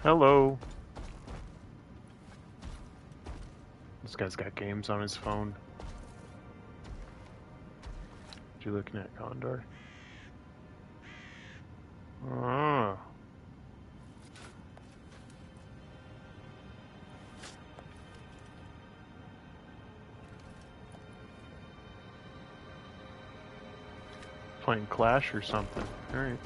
Hello. This guy's got games on his phone. What you looking at, Condor? Oh. Playing Clash or something. Alright.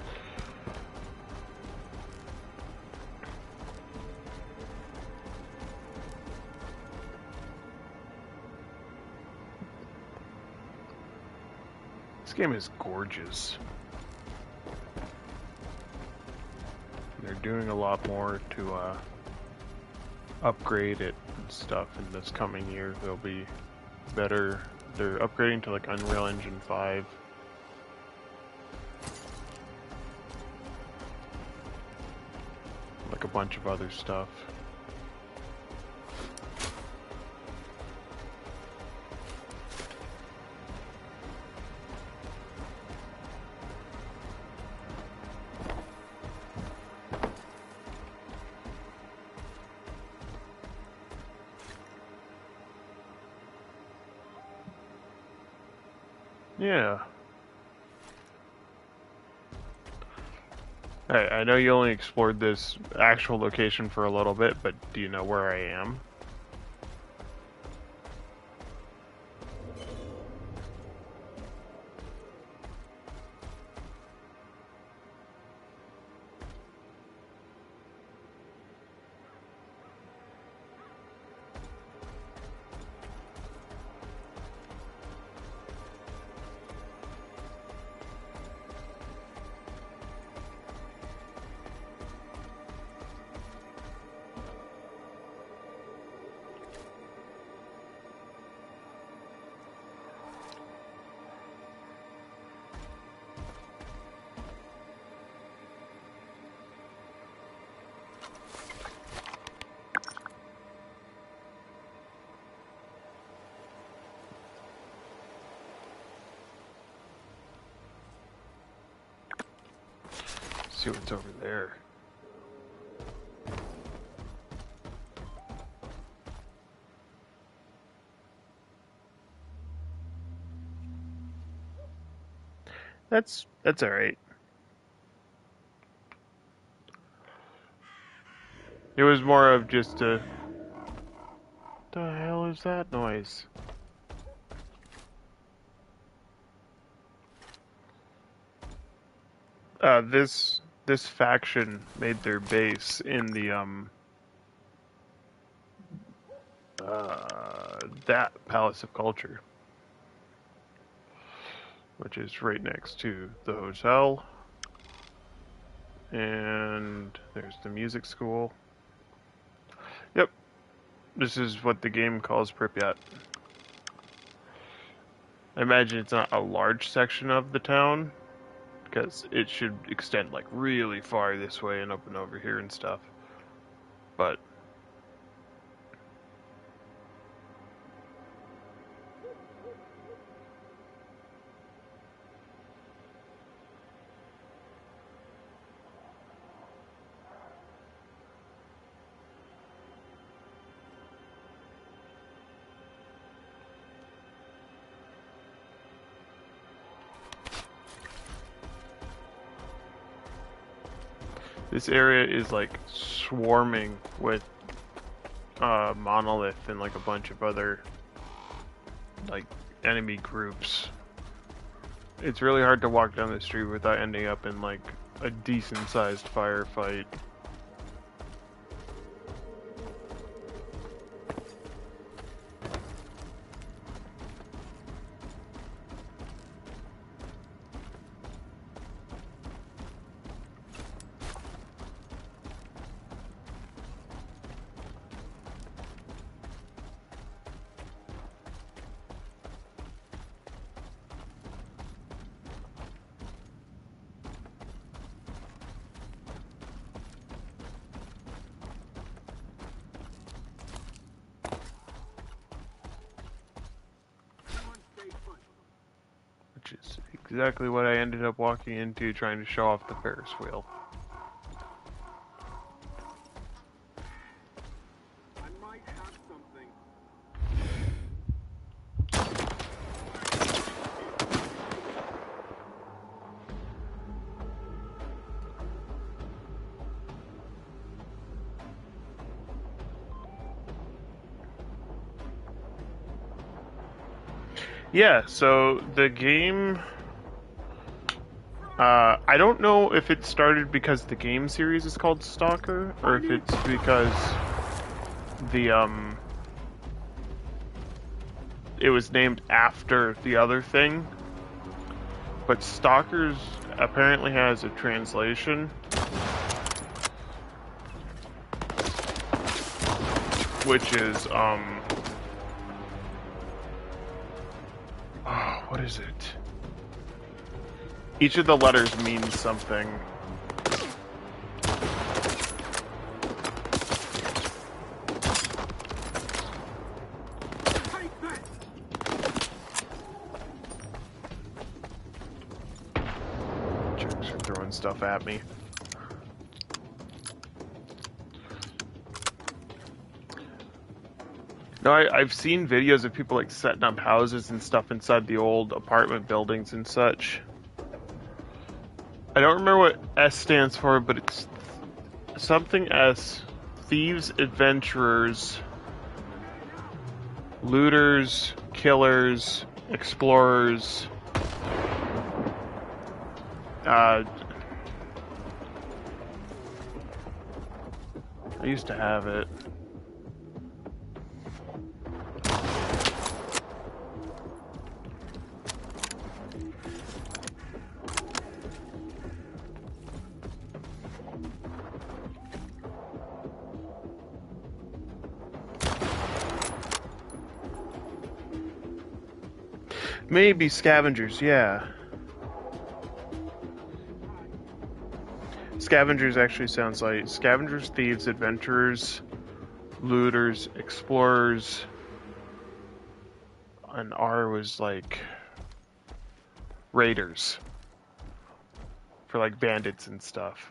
This game is gorgeous. They're doing a lot more to upgrade it and stuff in this coming year. They'll be better. They're upgrading to like Unreal Engine 5. Like a bunch of other stuff. Yeah. I know you only explored this actual location for a little bit, but do you know where I am? See what's over there. That's all right. It was more of just a. The hell is that noise? This faction made their base in the that Palace of Culture, which is right next to the hotel, and there's the music school. Yep, this is what the game calls Pripyat. I imagine it's not a large section of the town, because it should extend like really far this way and up and over here and stuff. But this area is like swarming with Monolith and like a bunch of other like enemy groups. It's really hard to walk down the street without ending up in like a decent sized firefight. Which is exactly what I ended up walking into trying to show off the Ferris wheel. Yeah, so the game... I don't know if it started because the game series is called Stalker, or if it's because the, it was named after the other thing. But Stalkers apparently has a translation, which is, oh, what is it? Each of the letters means something. Jerks are throwing stuff at me. No, I've seen videos of people like setting up houses and stuff inside the old apartment buildings and such. I don't remember what S stands for, but it's something S. Thieves, adventurers, looters, killers, explorers. I used to have it. Maybe scavengers, yeah. Scavengers actually sounds like scavengers, thieves, adventurers, looters, explorers, and R was like raiders for like bandits and stuff.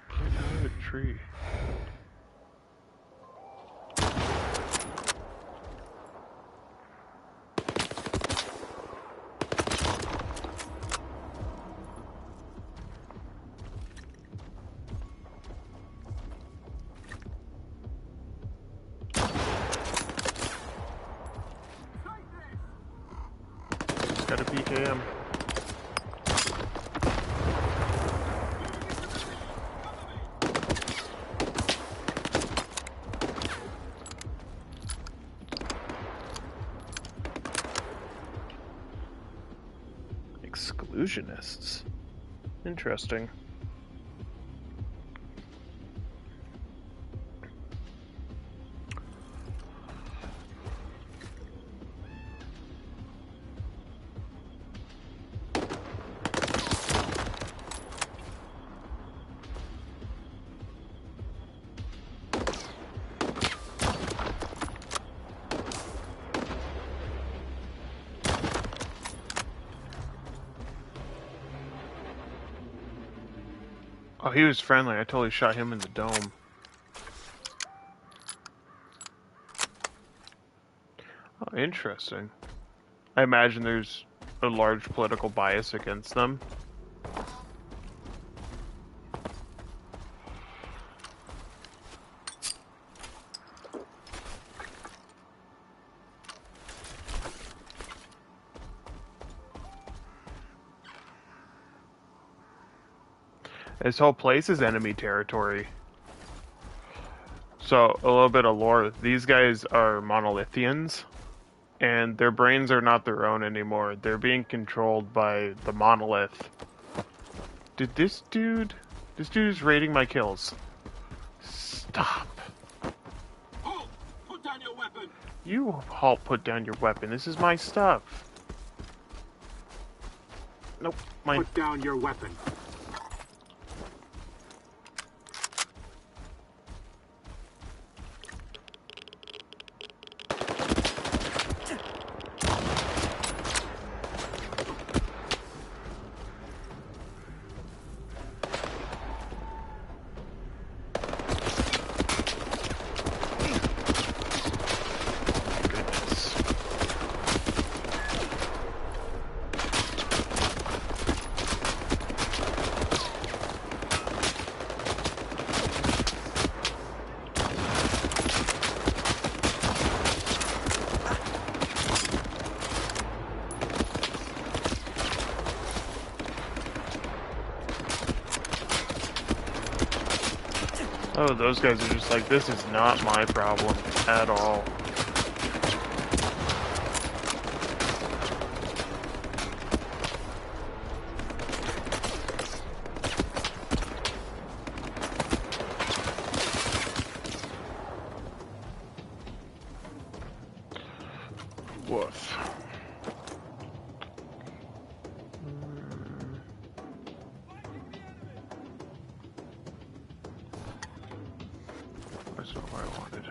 Get out of the tree. Just got a PKM. Exclusionists. Interesting. Oh, he was friendly. I totally shot him in the dome. Oh, interesting. I imagine there's a large political bias against them. This whole place is enemy territory. So, a little bit of lore. These guys are monolithians, and their brains are not their own anymore. They're being controlled by the monolith. Did this dude... This dude is raiding my kills. Stop. Halt! Put down your weapon! You halt, put down your weapon. This is my stuff. Nope, mine. Put down your weapon. Oh, those guys are just like, this is not my problem at all. Woof. That's not what I wanted.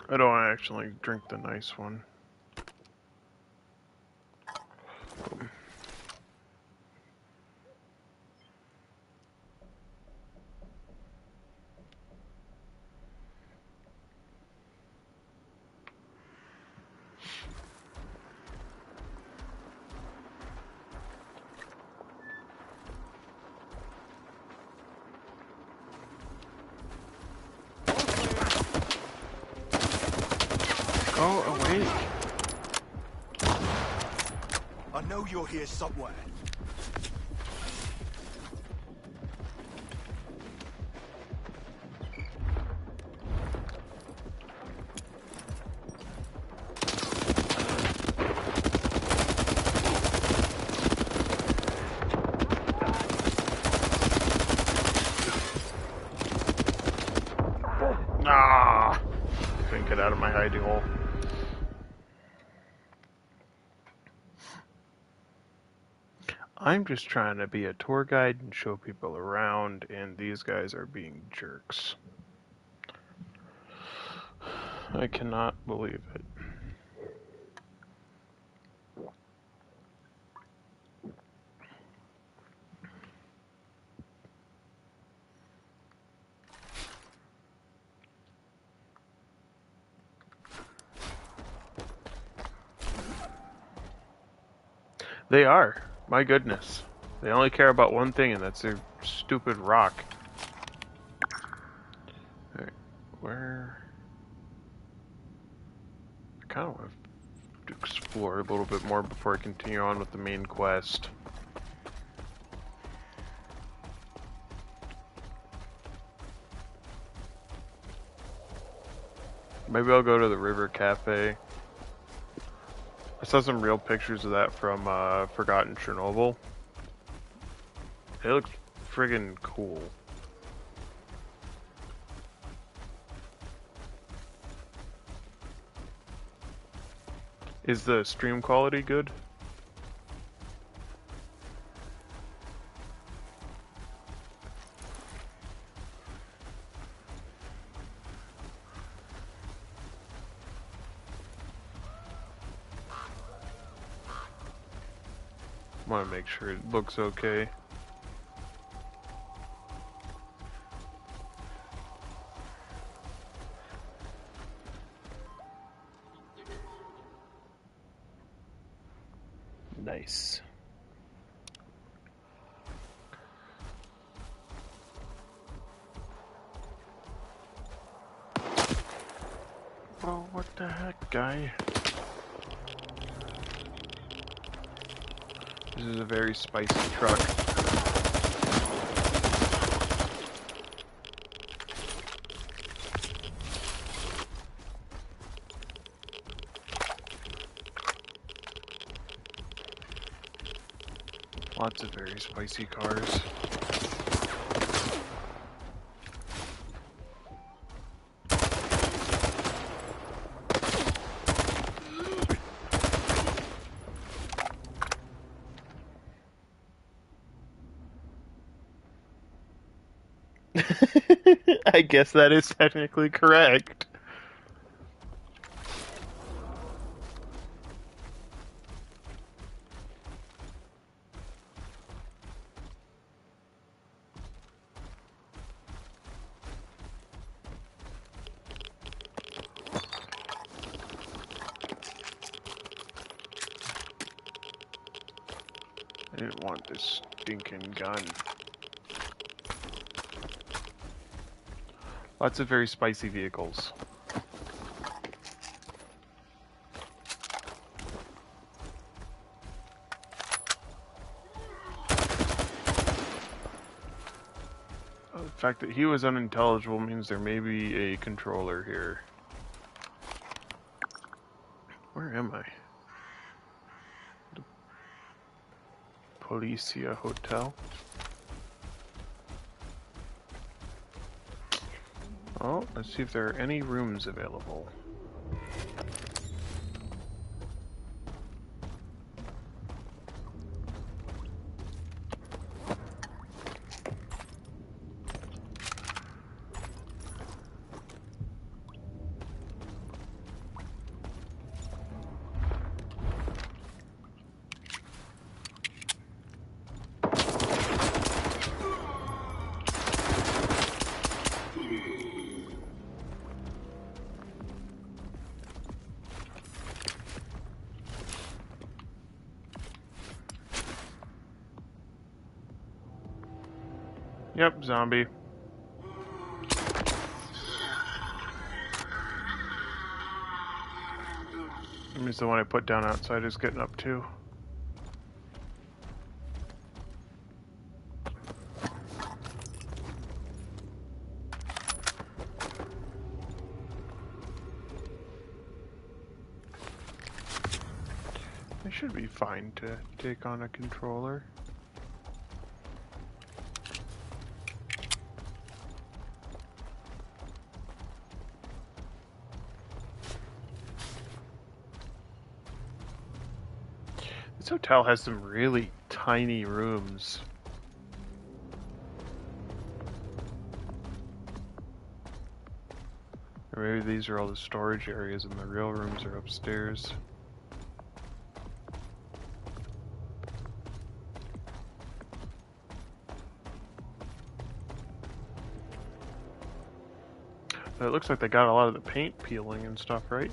I don't actually drink the nice one. Go away. I know you're here somewhere. Ah! Couldn't get out of my hidey hole. I'm just trying to be a tour guide and show people around, and these guys are being jerks. I cannot believe it. They are. My goodness. They only care about one thing, and that's their stupid rock. Alright, where... I kind of want to explore a little bit more before I continue on with the main quest. Maybe I'll go to the River Cafe. I saw some real pictures of that from Forgotten Chernobyl. It looks friggin' cool. Is the stream quality good? I want to make sure it looks okay. Nice. Oh, what the heck, guy? This is a very spicy truck. Lots of very spicy cars. I guess that is technically correct. I didn't want this stinking gun. Lots of very spicy vehicles. fact that he was unintelligible means there may be a controller here. Where am I? The Policia Hotel? Oh, let's see if there are any rooms available. Yep, zombie. That means the one I put down outside is getting up too. I should be fine to take on a controller. This hotel has some really tiny rooms. Or maybe these are all the storage areas and the real rooms are upstairs. But it looks like they got a lot of the paint peeling and stuff, right?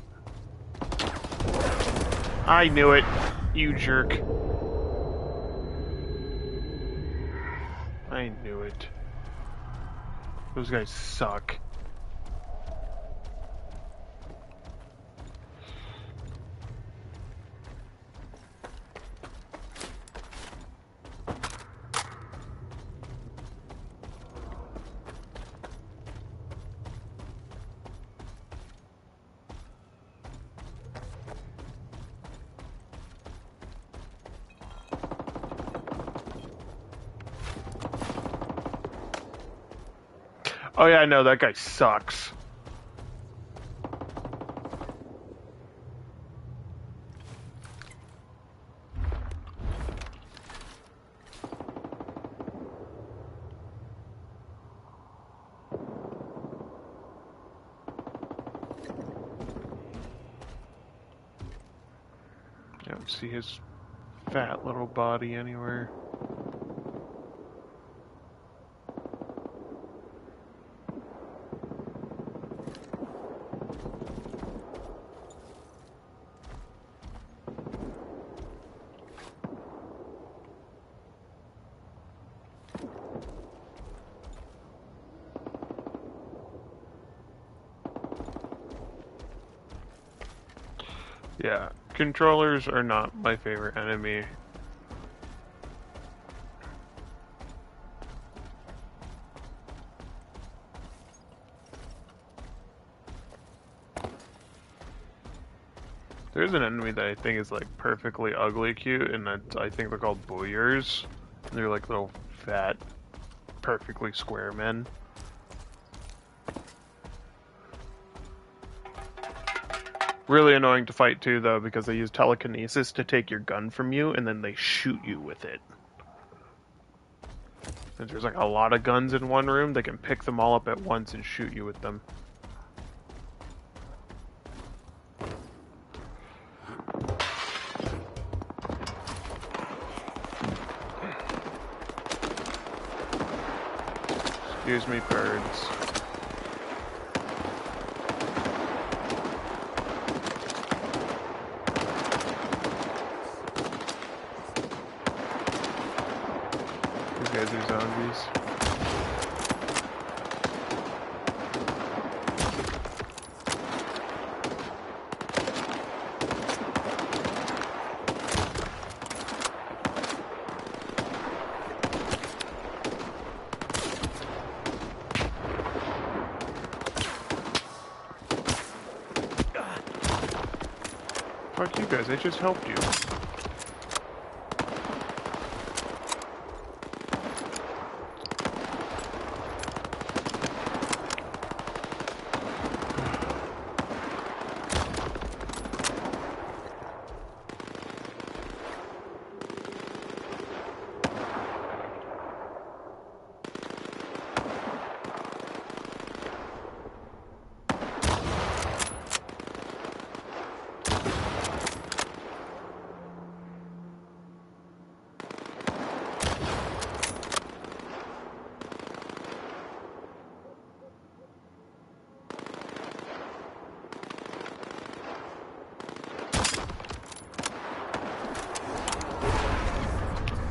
I knew it, you jerk. I knew it. Those guys suck. Oh yeah, I know, that guy sucks. I don't see his fat little body anywhere. Yeah, controllers are not my favorite enemy. There's an enemy that I think is like perfectly ugly cute, and I think they're called boyers. They're like little fat, perfectly square men. Really annoying to fight too, though, because they use telekinesis to take your gun from you, and then they shoot you with it. Since there's like a lot of guns in one room, they can pick them all up at once and shoot you with them. Excuse me, birds. These guys are zombies. Fuck you guys, I just helped you.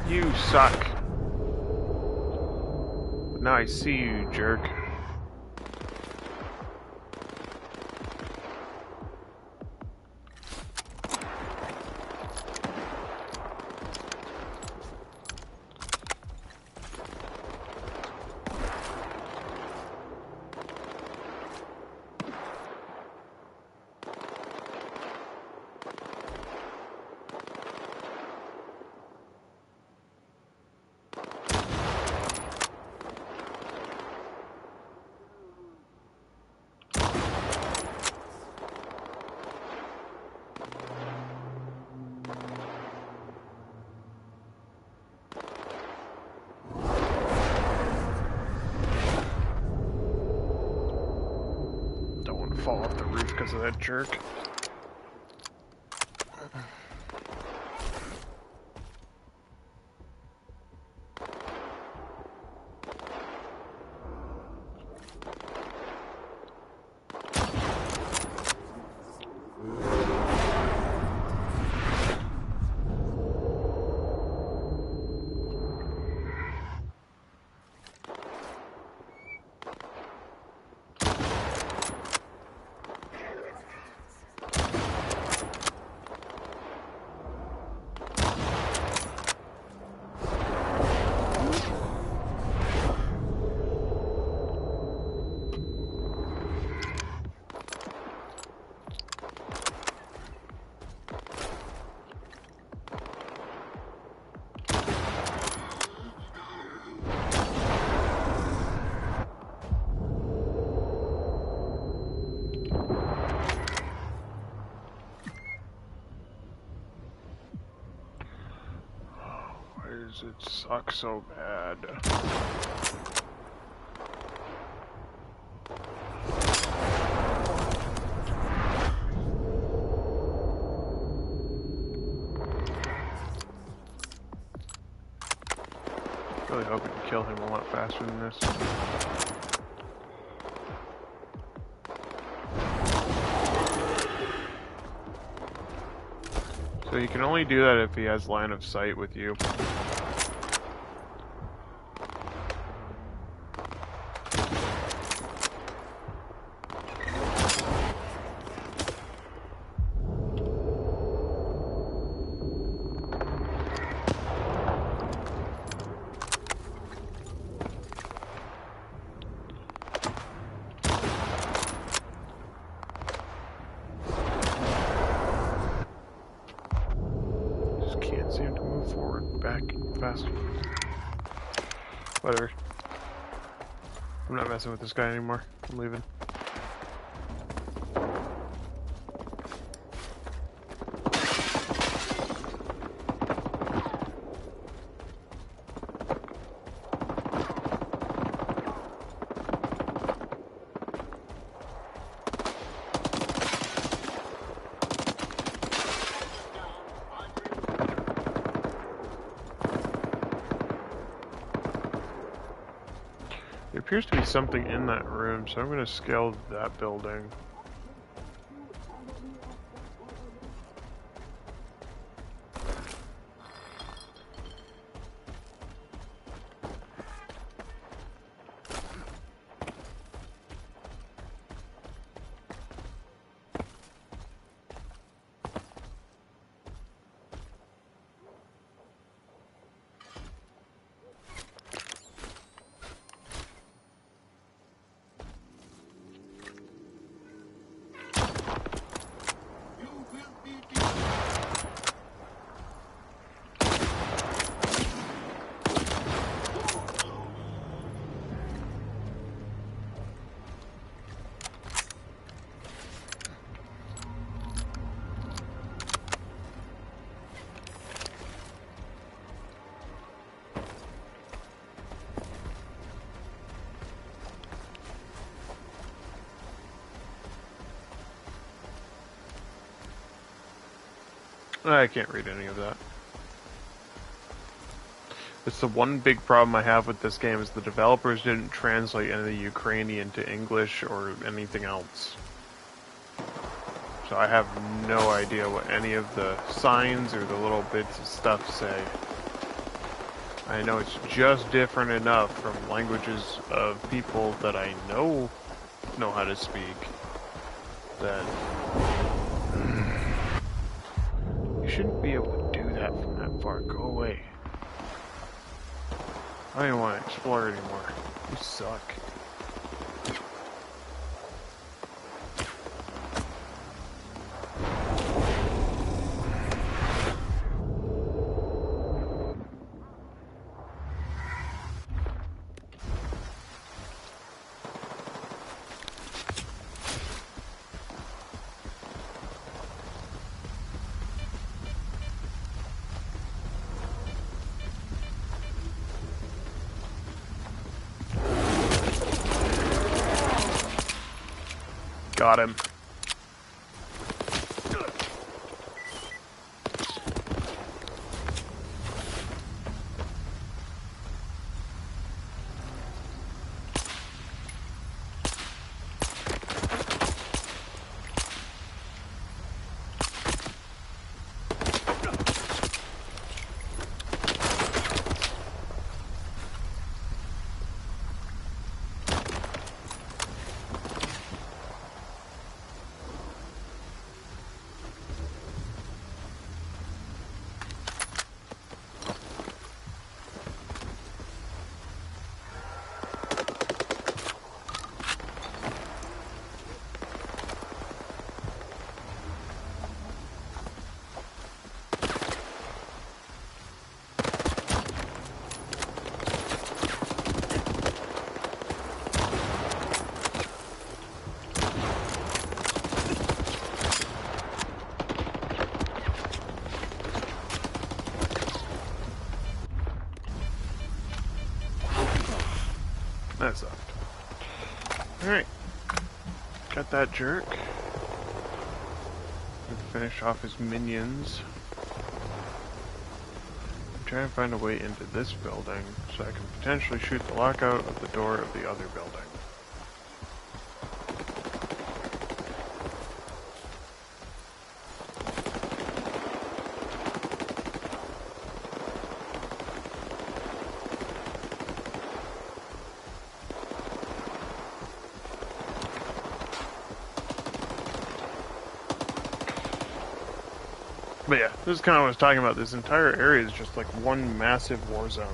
You suck. Now I see you, jerk. Fall off the roof because of that jerk. It sucks so bad. Really hope we can kill him a lot faster than this. So you can only do that if he has line of sight with you. Seem to move forward, back, faster. Whatever. I'm not messing with this guy anymore. I'm leaving. There appears to be something in that room, so I'm going to scale that building. I can't read any of that. It's the one big problem I have with this game is the developers didn't translate any of the Ukrainian to English or anything else. So I have no idea what any of the signs or the little bits of stuff say. I know it's just different enough from languages of people that I know how to speak that you shouldn't be able to do that from that far. Go away. I don't even want to explore anymore. You suck. Got him. That sucked. Alright. Got that jerk. Finish off his minions. I'm trying to find a way into this building so I can potentially shoot the lockout of the door of the other building. But yeah, this is kind of what I was talking about. This entire area is just like one massive war zone.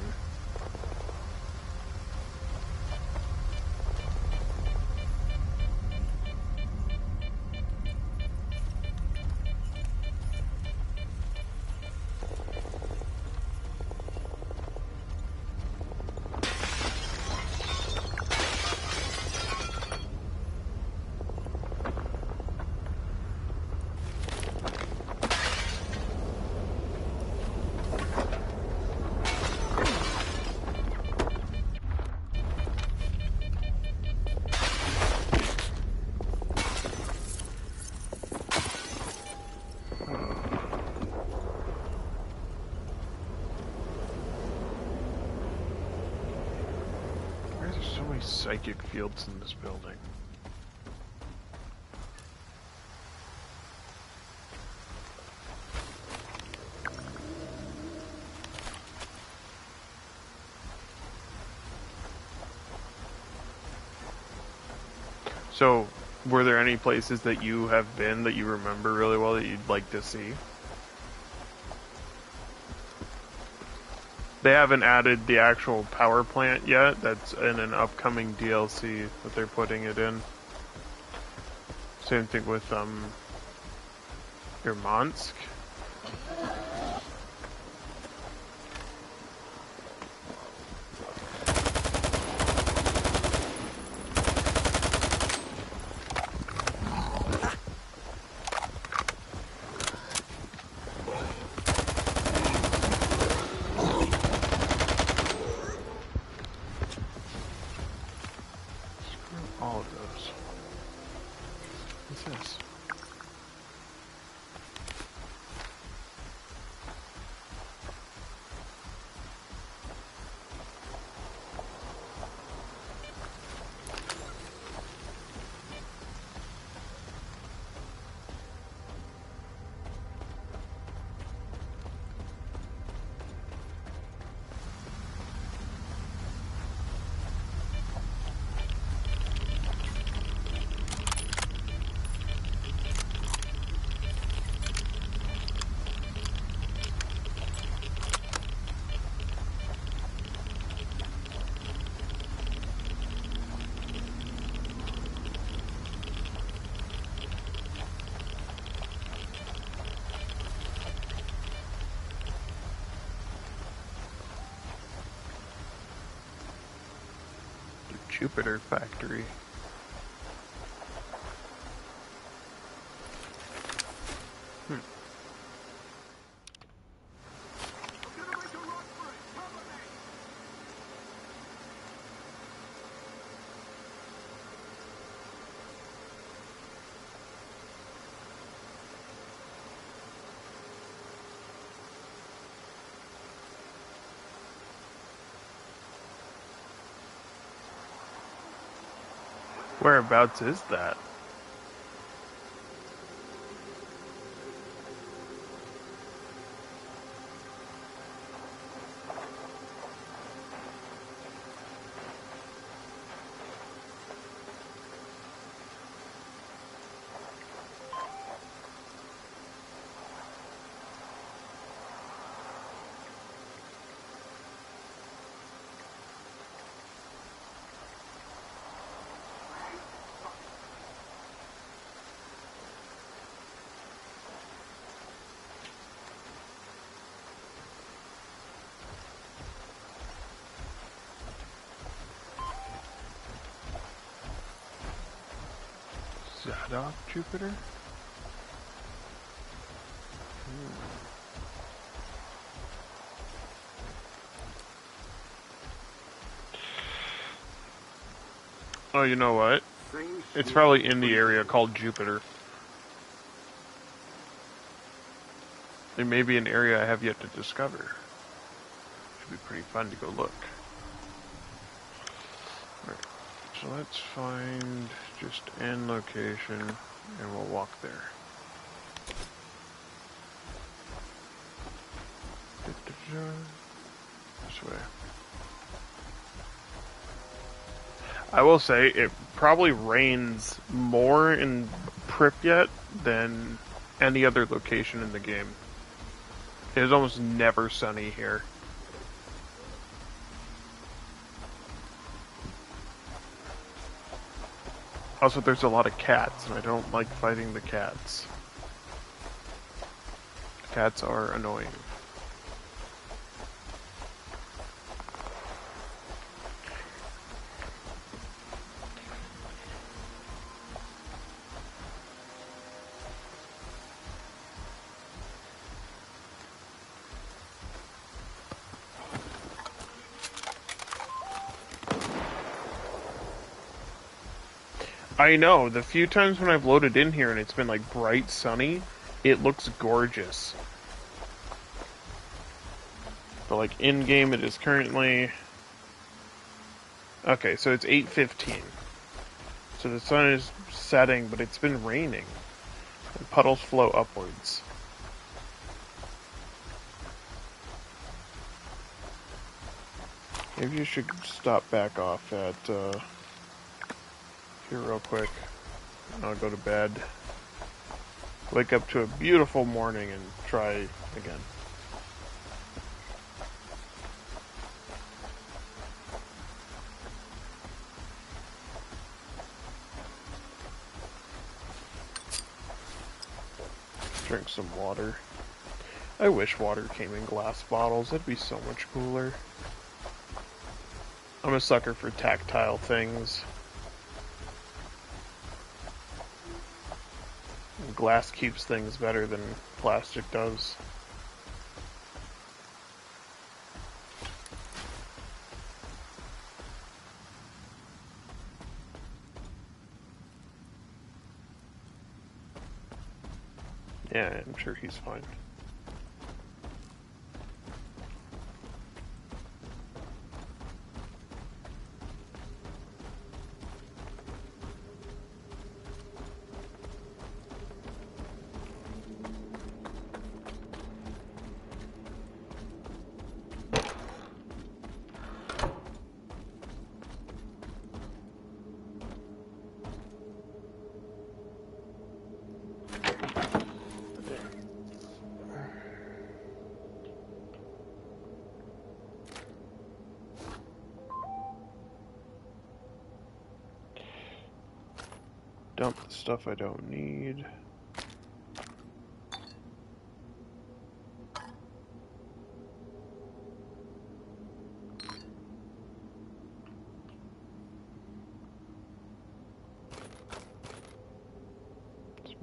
So many psychic fields in this building. So, were there any places that you have been that you remember really well that you'd like to see? They haven't added the actual power plant yet. That's in an upcoming DLC that they're putting it in. Same thing with Irmansk. All of those. What's this? Jupiter factory. Whereabouts is that? Zadok Jupiter? Oh, you know what? It's probably in the area called Jupiter. It may be an area I have yet to discover. Should be pretty fun to go look. Alright, so let's find just end location and we'll walk there. This way. I will say it probably rains more in Pripyat than any other location in the game. It is almost never sunny here. Also, there's a lot of cats, and I don't like fighting the cats. Cats are annoying. I know, the few times when I've loaded in here and it's been like bright sunny, it looks gorgeous. But like in game it is currently... Okay, so it's 8:15. So the sun is setting, but it's been raining. And puddles flow upwards. Maybe you should stop back off at here real quick. I'll go to bed. Wake up to a beautiful morning and try again. Drink some water. I wish water came in glass bottles. That'd be so much cooler. I'm a sucker for tactile things. Glass keeps things better than plastic does. Yeah, I'm sure he's fine. Dump the stuff I don't need.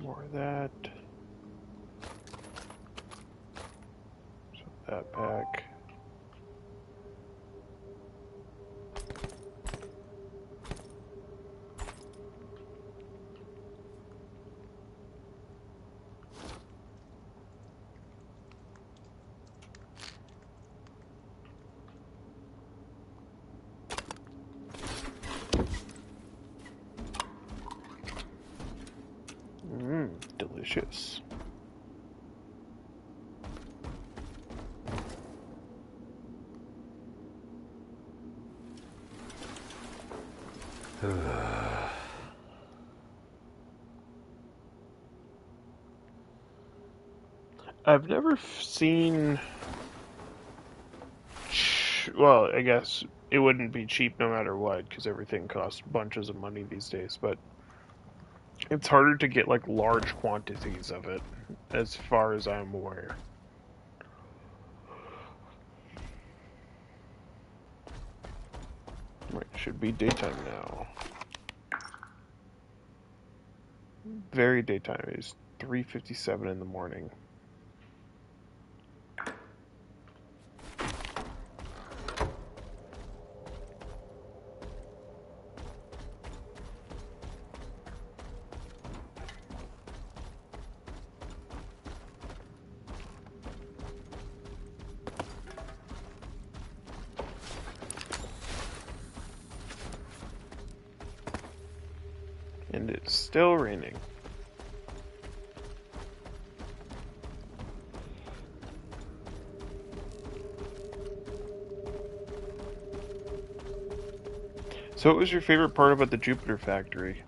More of that. So that back. Delicious. I've never seen... Well, I guess it wouldn't be cheap no matter what, because everything costs bunches of money these days, but it's harder to get, like, large quantities of it, as far as I'm aware. Right, should be daytime now. Very daytime. It's 3:57 in the morning. And it's still raining. So what was your favorite part about the Jupiter factory?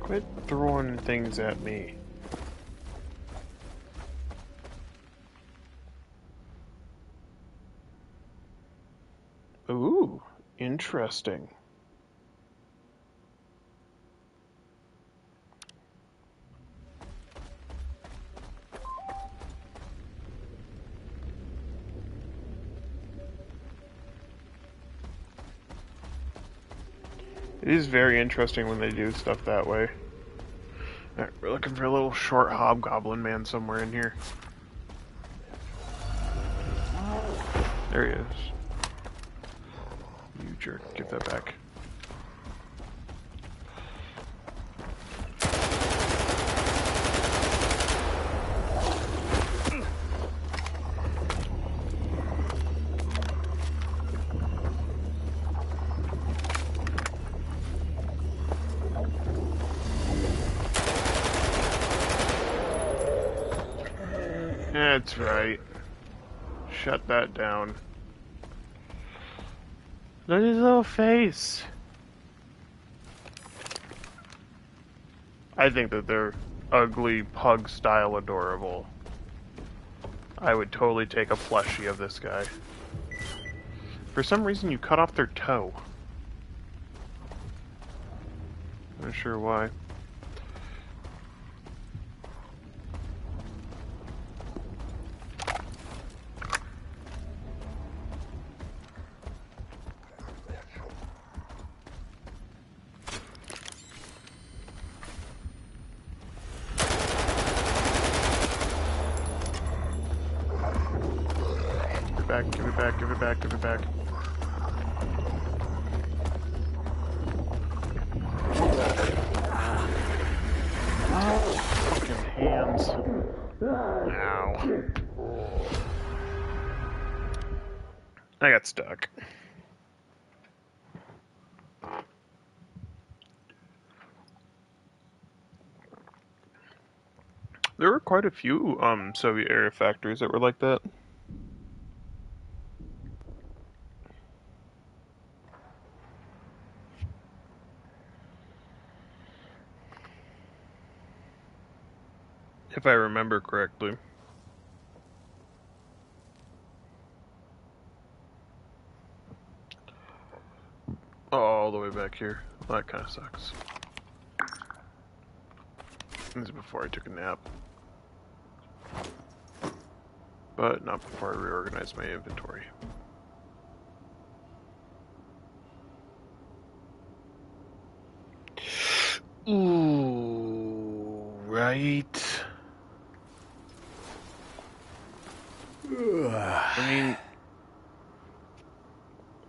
Quit throwing things at me. Ooh, interesting. It is very interesting when they do stuff that way. Alright, we're looking for a little short hobgoblin man somewhere in here. There he is. You jerk, give that back. That's right. Shut that down. Look at his little face. I think that they're ugly, pug-style adorable. I would totally take a plushie of this guy. For some reason, you cut off their toe. Not sure why. back, give it back, give it back, give it back. Fucking hands. Ow. I got stuck. There were quite a few Soviet era factories that were like that. If I remember correctly. Oh, all the way back here. Well, that kind of sucks. This is before I took a nap. But not before I reorganized my inventory. Ooh, right. I mean,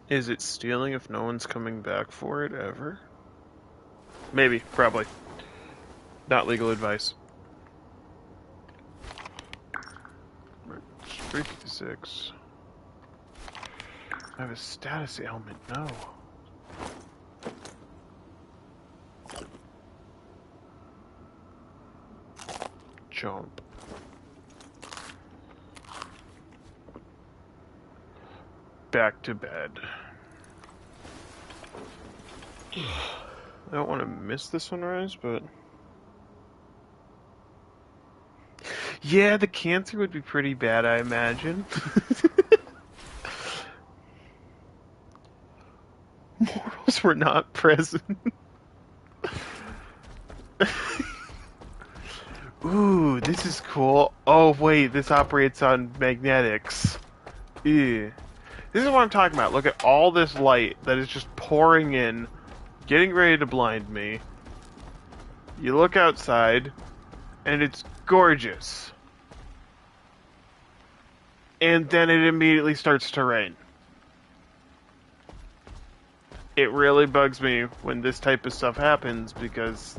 is it stealing if no one's coming back for it ever? Maybe, probably. Not legal advice. 356. I have a status ailment, no. Jump. Back to bed. I don't want to miss the sunrise, but... Yeah, the cancer would be pretty bad, I imagine. Morals were not present. Ooh, this is cool. Oh, wait, this operates on magnetics. Ew. This is what I'm talking about. Look at all this light that is just pouring in, getting ready to blind me. You look outside, and it's gorgeous. And then it immediately starts to rain. It really bugs me when this type of stuff happens because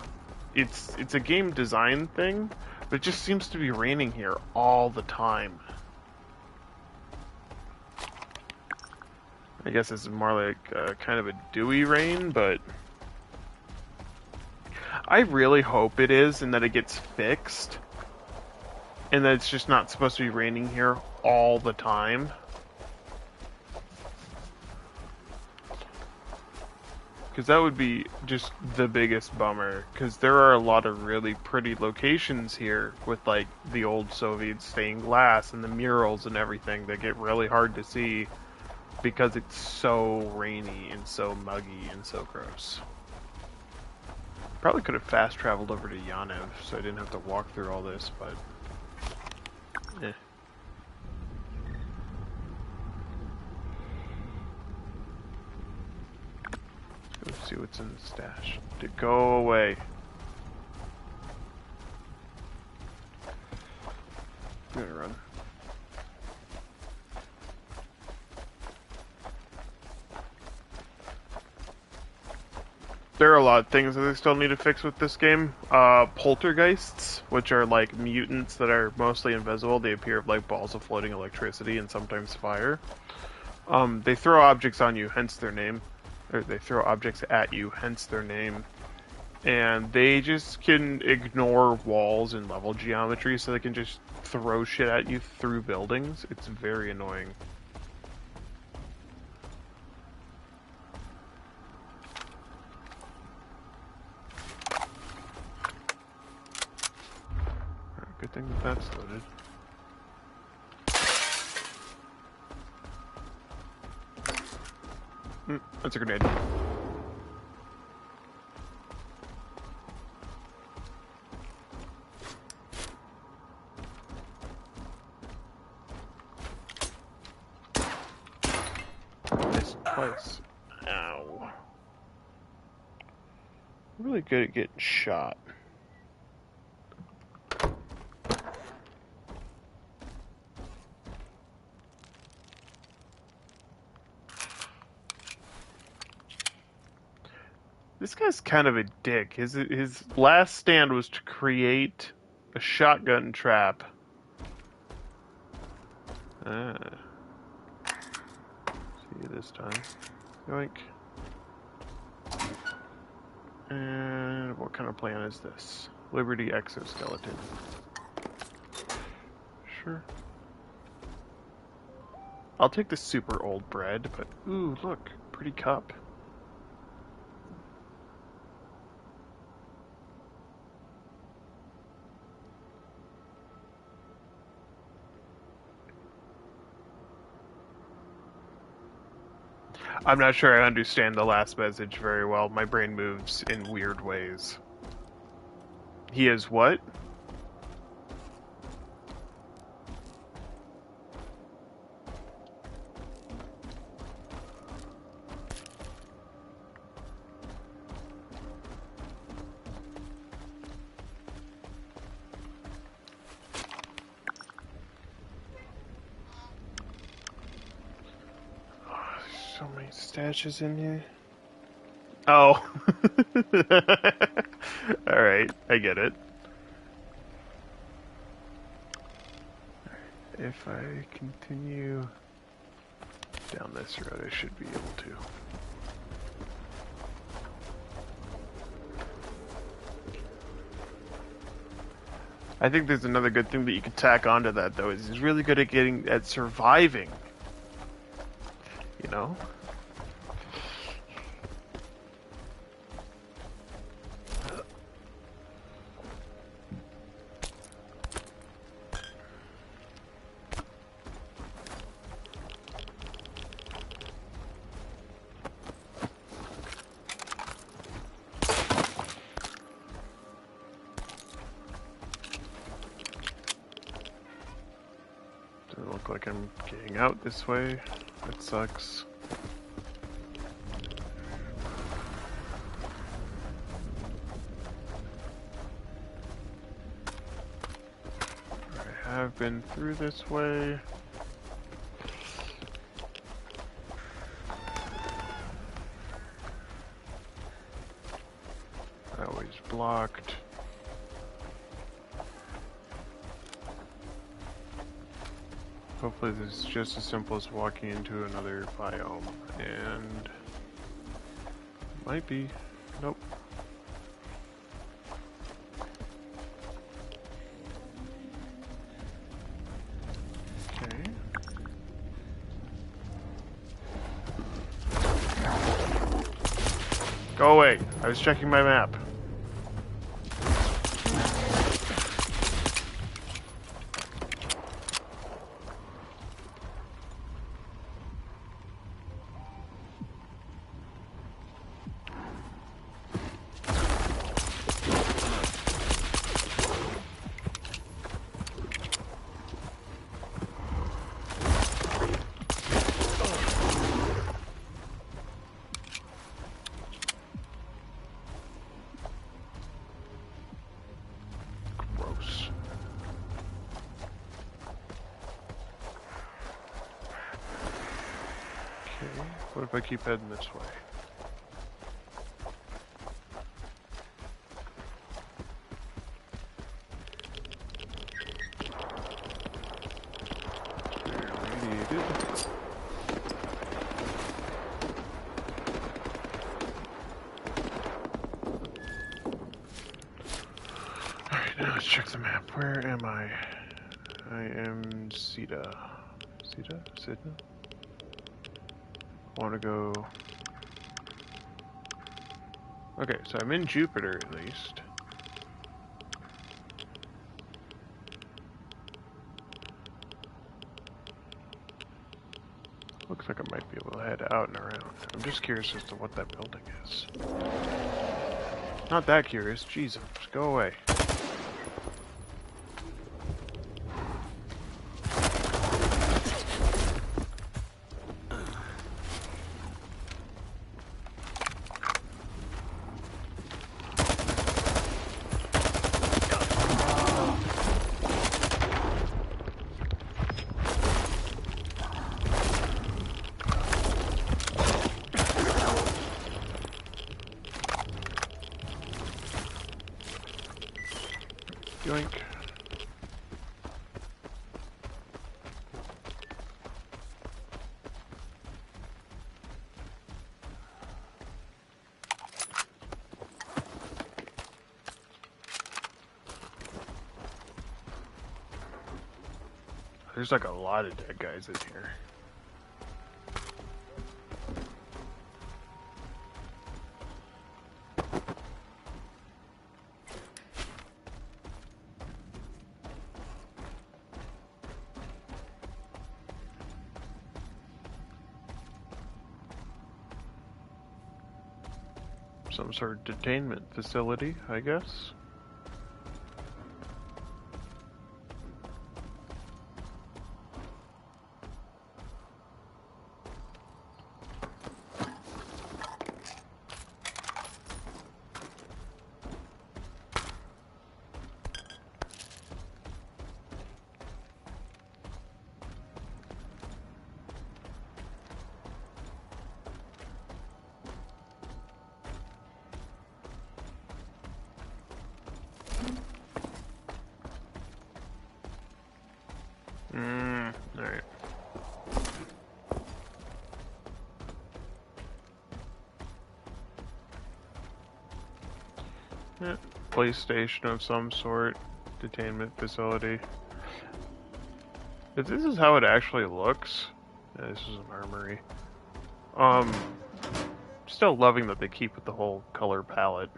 it's a game design thing, but it just seems to be raining here all the time. I guess this is more like kind of a dewy rain, but I really hope it is and that it gets fixed and that it's just not supposed to be raining here all the time. Because that would be just the biggest bummer. Because there are a lot of really pretty locations here with like the old Soviet stained glass and the murals and everything that get really hard to see because it's so rainy and so muggy and so gross. Probably could have fast traveled over to Yanev so I didn't have to walk through all this, but eh. Let's see what's in the stash. To go away. I'm gonna run. There are a lot of things that they still need to fix with this game. Poltergeists, which are like mutants that are mostly invisible. They appear like balls of floating electricity and sometimes fire. They throw objects on you, hence their name. Or they throw objects at you, hence their name. And they just can ignore walls and level geometry, so they can just throw shit at you through buildings. It's very annoying. Good thing that that's loaded. That's a grenade. Missed twice. Ow. I'm really good at getting shot. This guy's kind of a dick. His last stand was to create a shotgun trap. Ah. See you this time. Yoink. And what kind of plan is this? Liberty exoskeleton. Sure. I'll take the super old bread, but ooh, look, pretty cup. I'm not sure I understand the last message very well. My brain moves in weird ways. He is what? So many stashes in here. Oh. Alright, I get it. If I continue down this road, I should be able to. I think there's another good thing that you can tack onto that, though, is he's really good at surviving. You know? Doesn't look like I'm getting out this way. That sucks. I have been through this way. Always blocked. Hopefully this is just as simple as walking into another biome, and might be. Nope. Okay. Go away. I was checking my map. What if I keep heading this way? Alright, now let's check the map. Where am I? I am S.T.A.L.K.E.R. Sidna? I want to go... Okay, so I'm in Jupiter at least. Looks like I might be able to head out and around. I'm just curious as to what that building is. Not that curious. Jeez, just go away. Yoink. There's like a lot of dead guys in here. Some sort of detainment facility, I guess. Alright. Yeah, police station of some sort, detainment facility. If this is how it actually looks, yeah, this is an armory. Still loving that they keep with the whole color palette.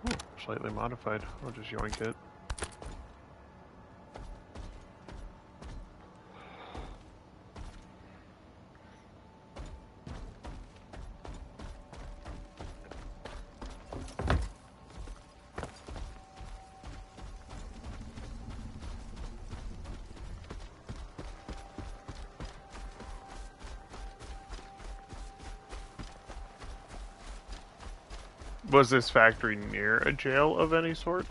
Ooh, slightly modified. I'll just yoink it. Was this factory near a jail of any sort?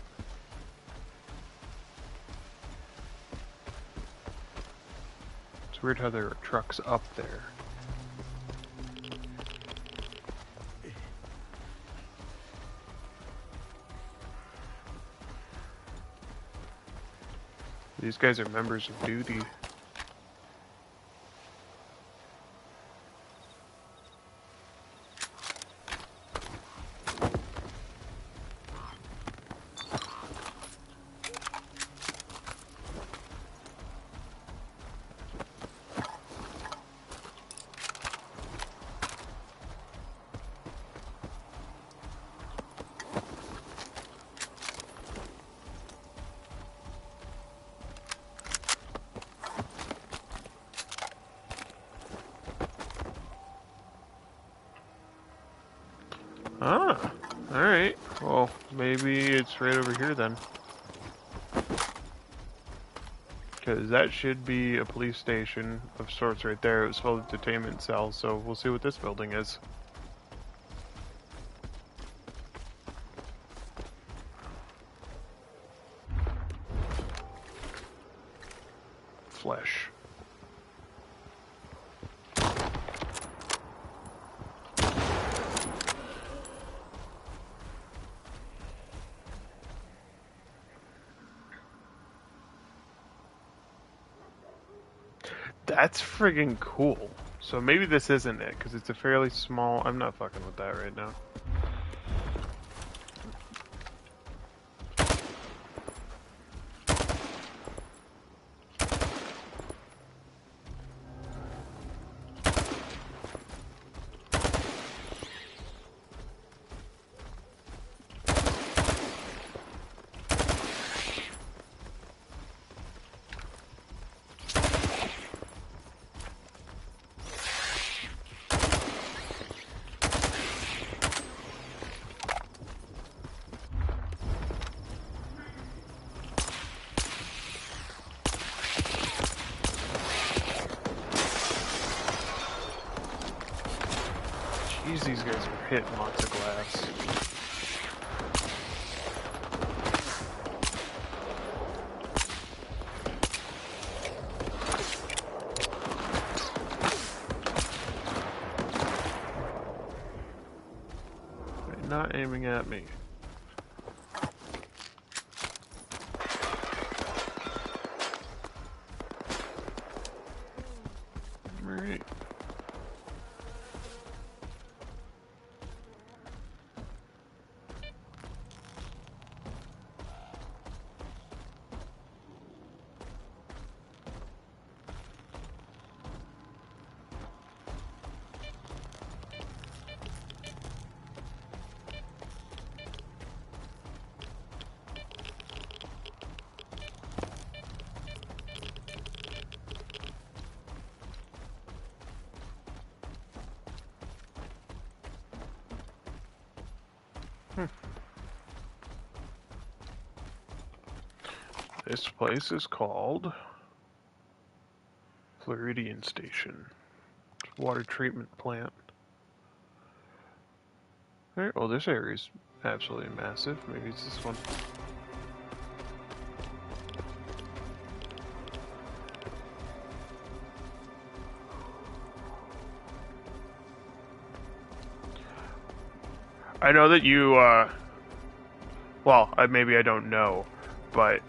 It's weird how there are trucks up there. These guys are members of duty. Ah, alright. Well, maybe it's right over here then. Because that should be a police station of sorts right there. It was full of detainment cells, so we'll see what this building is. Flesh. That's friggin' cool. So maybe this isn't it, because it's a fairly small... I'm not fucking with that right now. Jeez, these guys are hitting lots of glass. aiming at me. Alright. This place is called Floridian Station. Water treatment plant. Alright, well this area is absolutely massive. Maybe it's this one. I know that you, well, maybe I don't know, but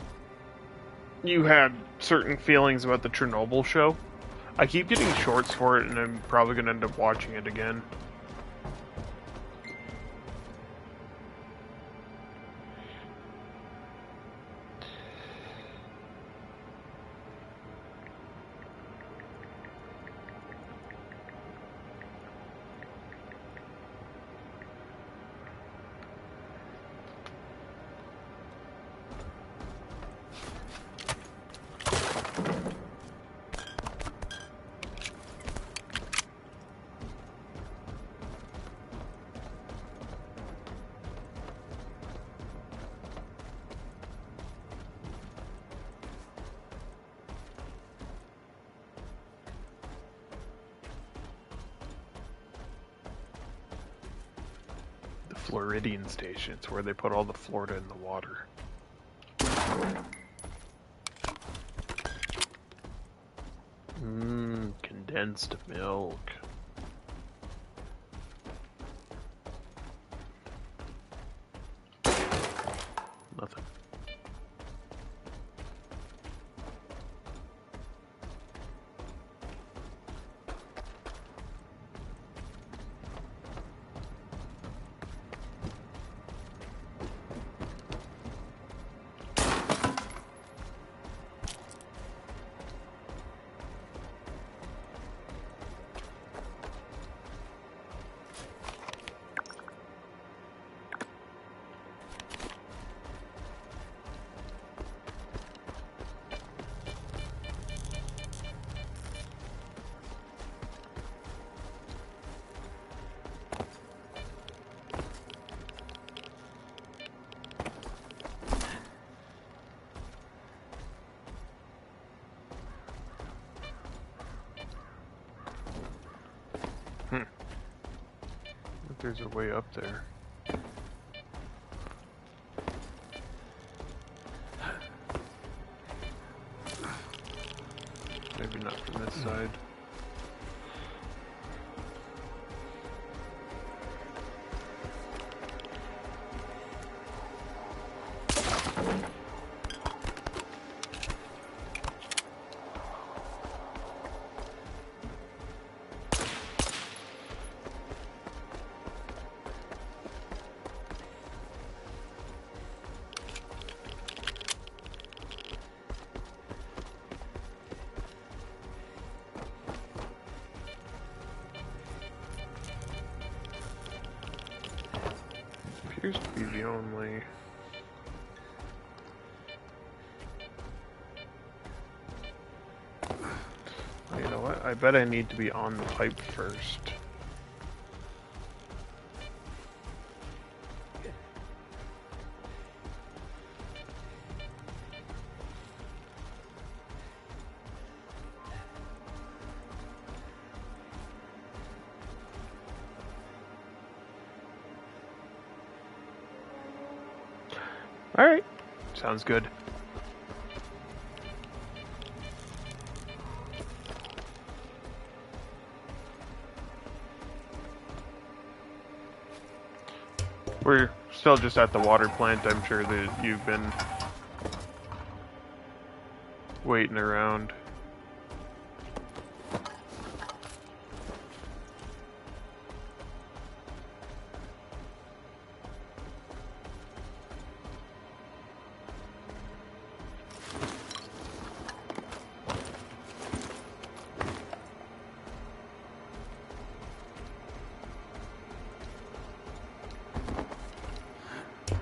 you had certain feelings about the Chernobyl show. I keep getting shorts for it, and I'm probably going to end up watching it again. Floridian Station. It's where they put all the Florida in the water. Condensed milk. Nothing. There's a way up there. Maybe not from this side. Appears to be the only... You know what? I bet I need to be on the pipe first. Alright, sounds good. We're still just at the water plant. I'm sure that you've been waiting around.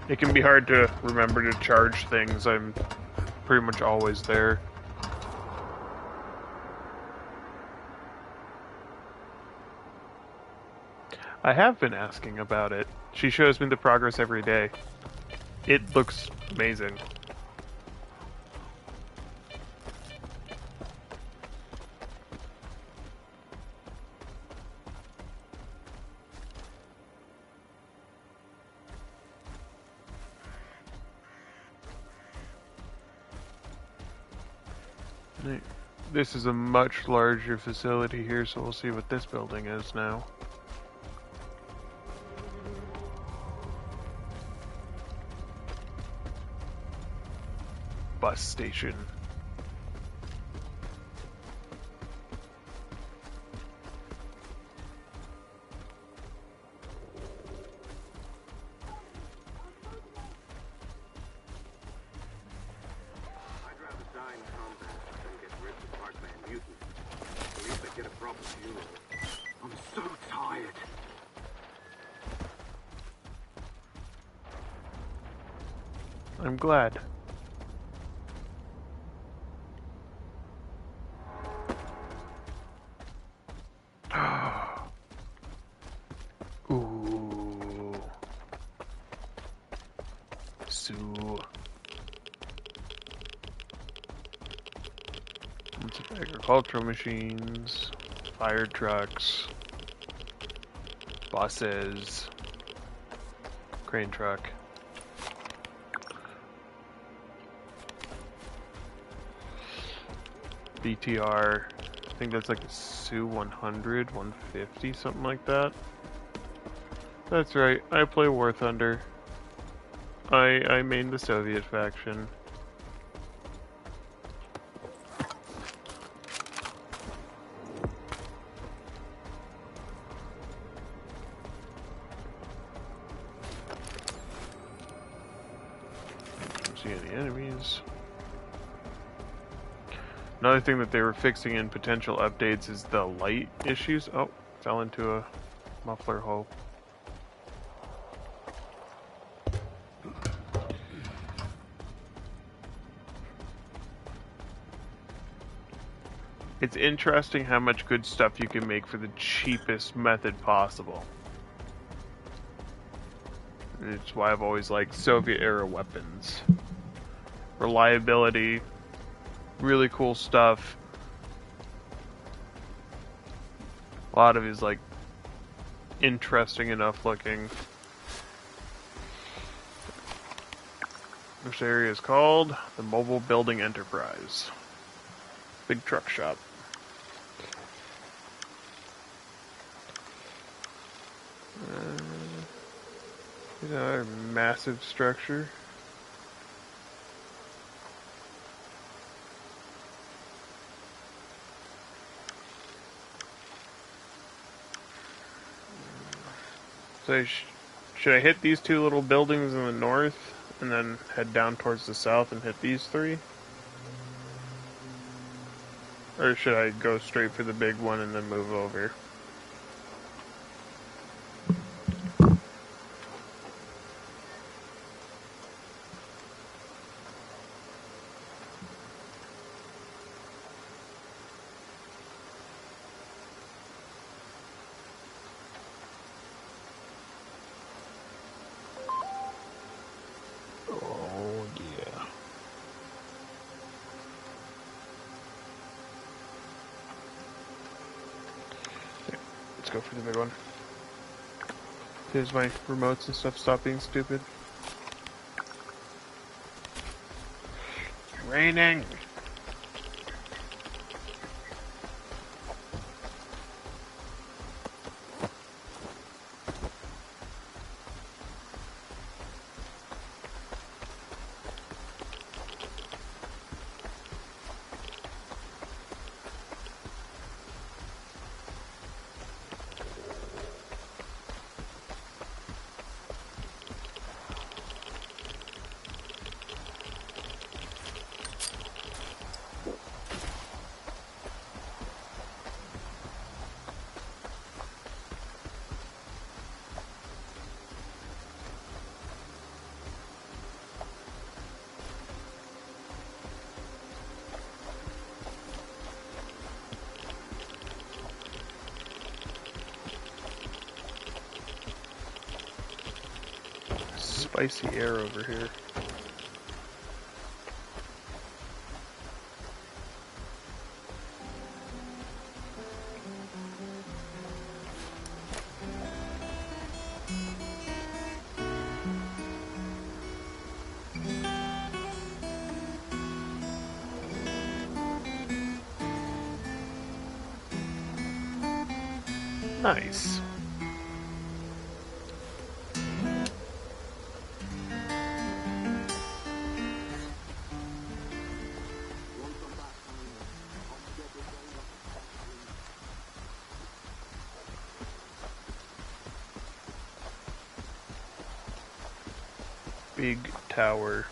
It can be hard to remember to charge things. I'm pretty much always there. I have been asking about it. She shows me the progress every day. It looks amazing. This is a much larger facility here, so we'll see what this building is now. Bus station. I'm glad. Ooh. Sue. Lots of agricultural machines, fire trucks, buses, crane truck. BTR, I think that's like a Sue 100, 150, something like that. That's right, I play War Thunder. I main the Soviet faction. Don't see any enemies. Another thing that they were fixing in potential updates is the light issues. Oh, fell into a muffler hole. It's interesting how much good stuff you can make for the cheapest method possible. And it's why I've always liked Soviet-era weapons. Reliability, really cool stuff. A lot of it is like interesting enough looking. This area is called the Mobile Building Enterprise. Big truck shop. Another massive structure. So should I hit these two little buildings in the north and then head down towards the south and hit these three? Or should I go straight for the big one and then move over? Go for the big one. Here's my remotes and stuff. Stop being stupid. It's raining. spicy air over here. Nice. Big tower.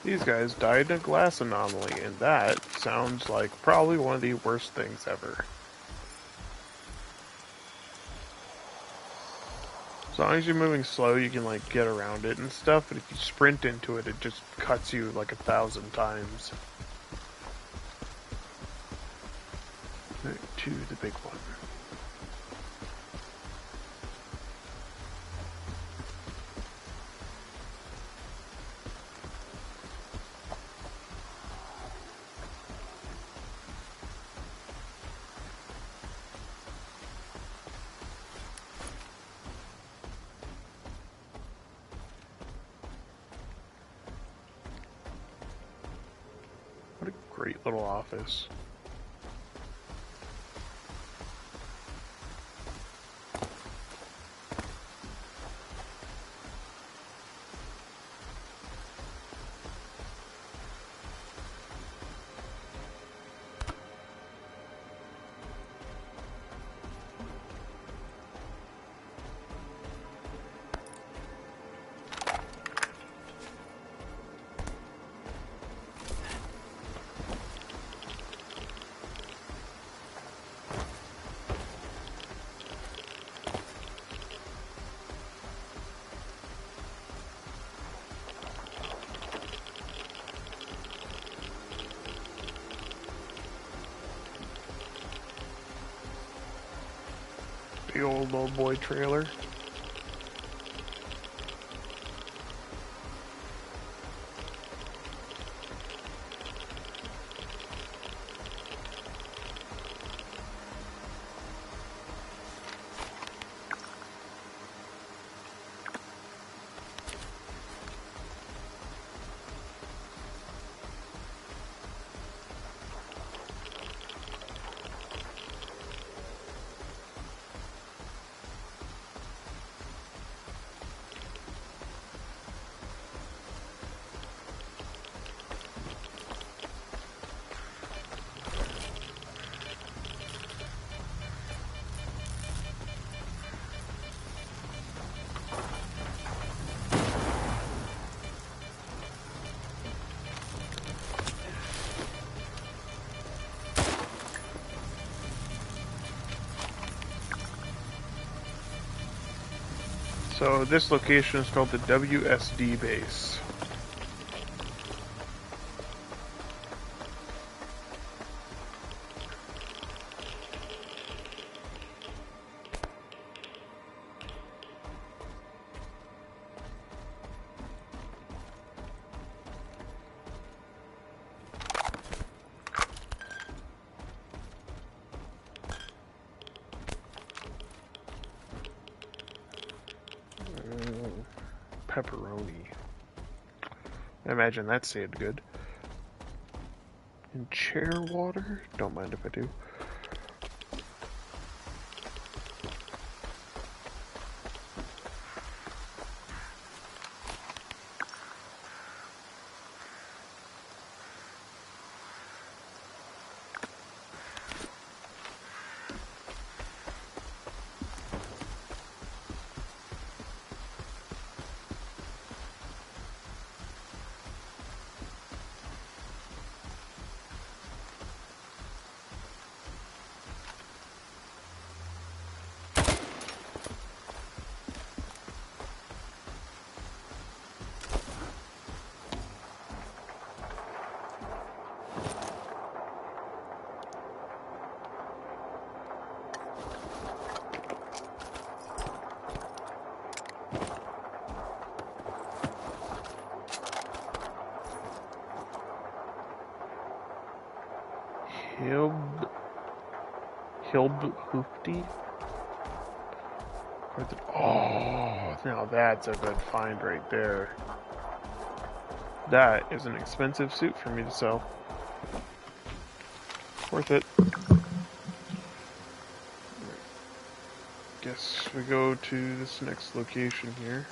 These guys died in a glass anomaly, and that sounds like probably one of the worst things ever. As long as you're moving slow, you can like get around it and stuff, but if you sprint into it, it just cuts you like 1,000 times. Right to the big one. What a great little office. Big old boy trailer. So this location is called the WSD base. pepperoni. I imagine that stayed good. And chair water? Don't mind if I do. Hilbhoofty? Oh, now that's a good find right there. That is an expensive suit for me to sell. Worth it. Guess we go to this next location here.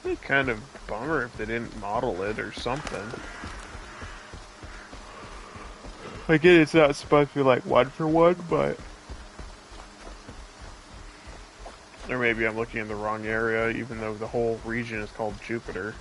It'd be kind of bummer if they didn't model it or something. I get it's not supposed to be like one for one, but... Or maybe I'm looking in the wrong area, even though the whole region is called Jupiter.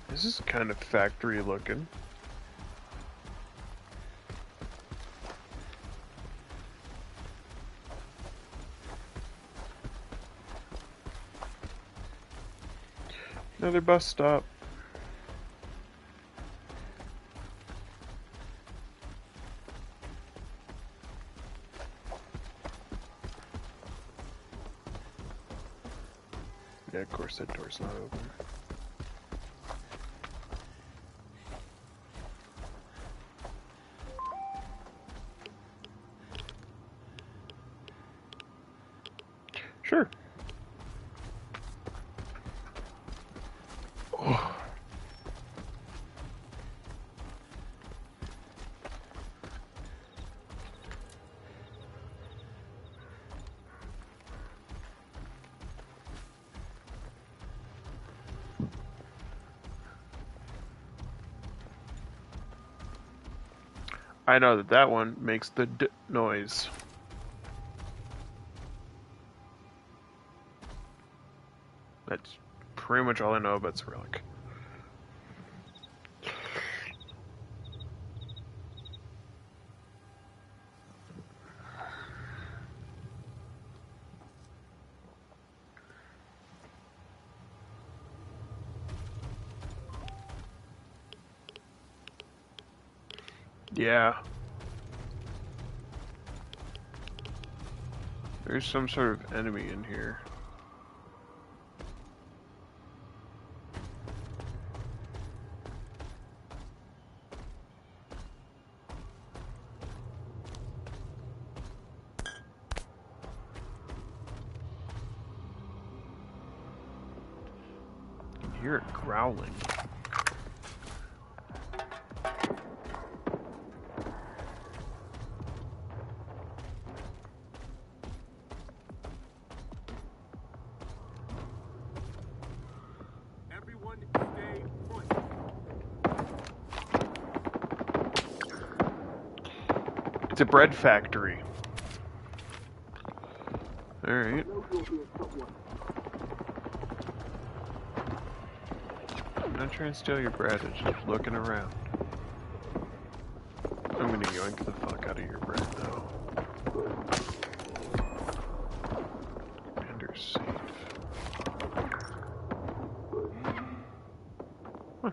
This is kind of factory looking. Another bus stop. Yeah, of course that door's not open. Sure. Oh. I know that that one makes the d noise. That's pretty much all I know about Cyrillic. Yeah. There's some sort of enemy in here. I can hear it growling. Everyone stay put. It's a bread factory. Alright. I'm not trying to steal your bread, it's just looking around. I'm gonna yoink the fuck out of your bread, though. Commander's safe. Huh.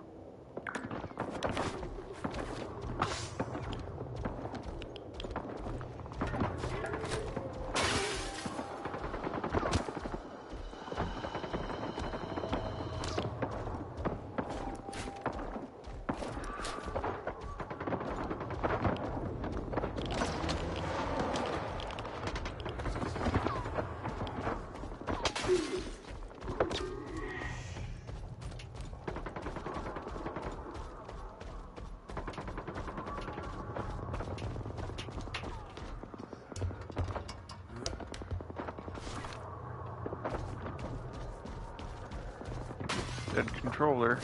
Dead controller.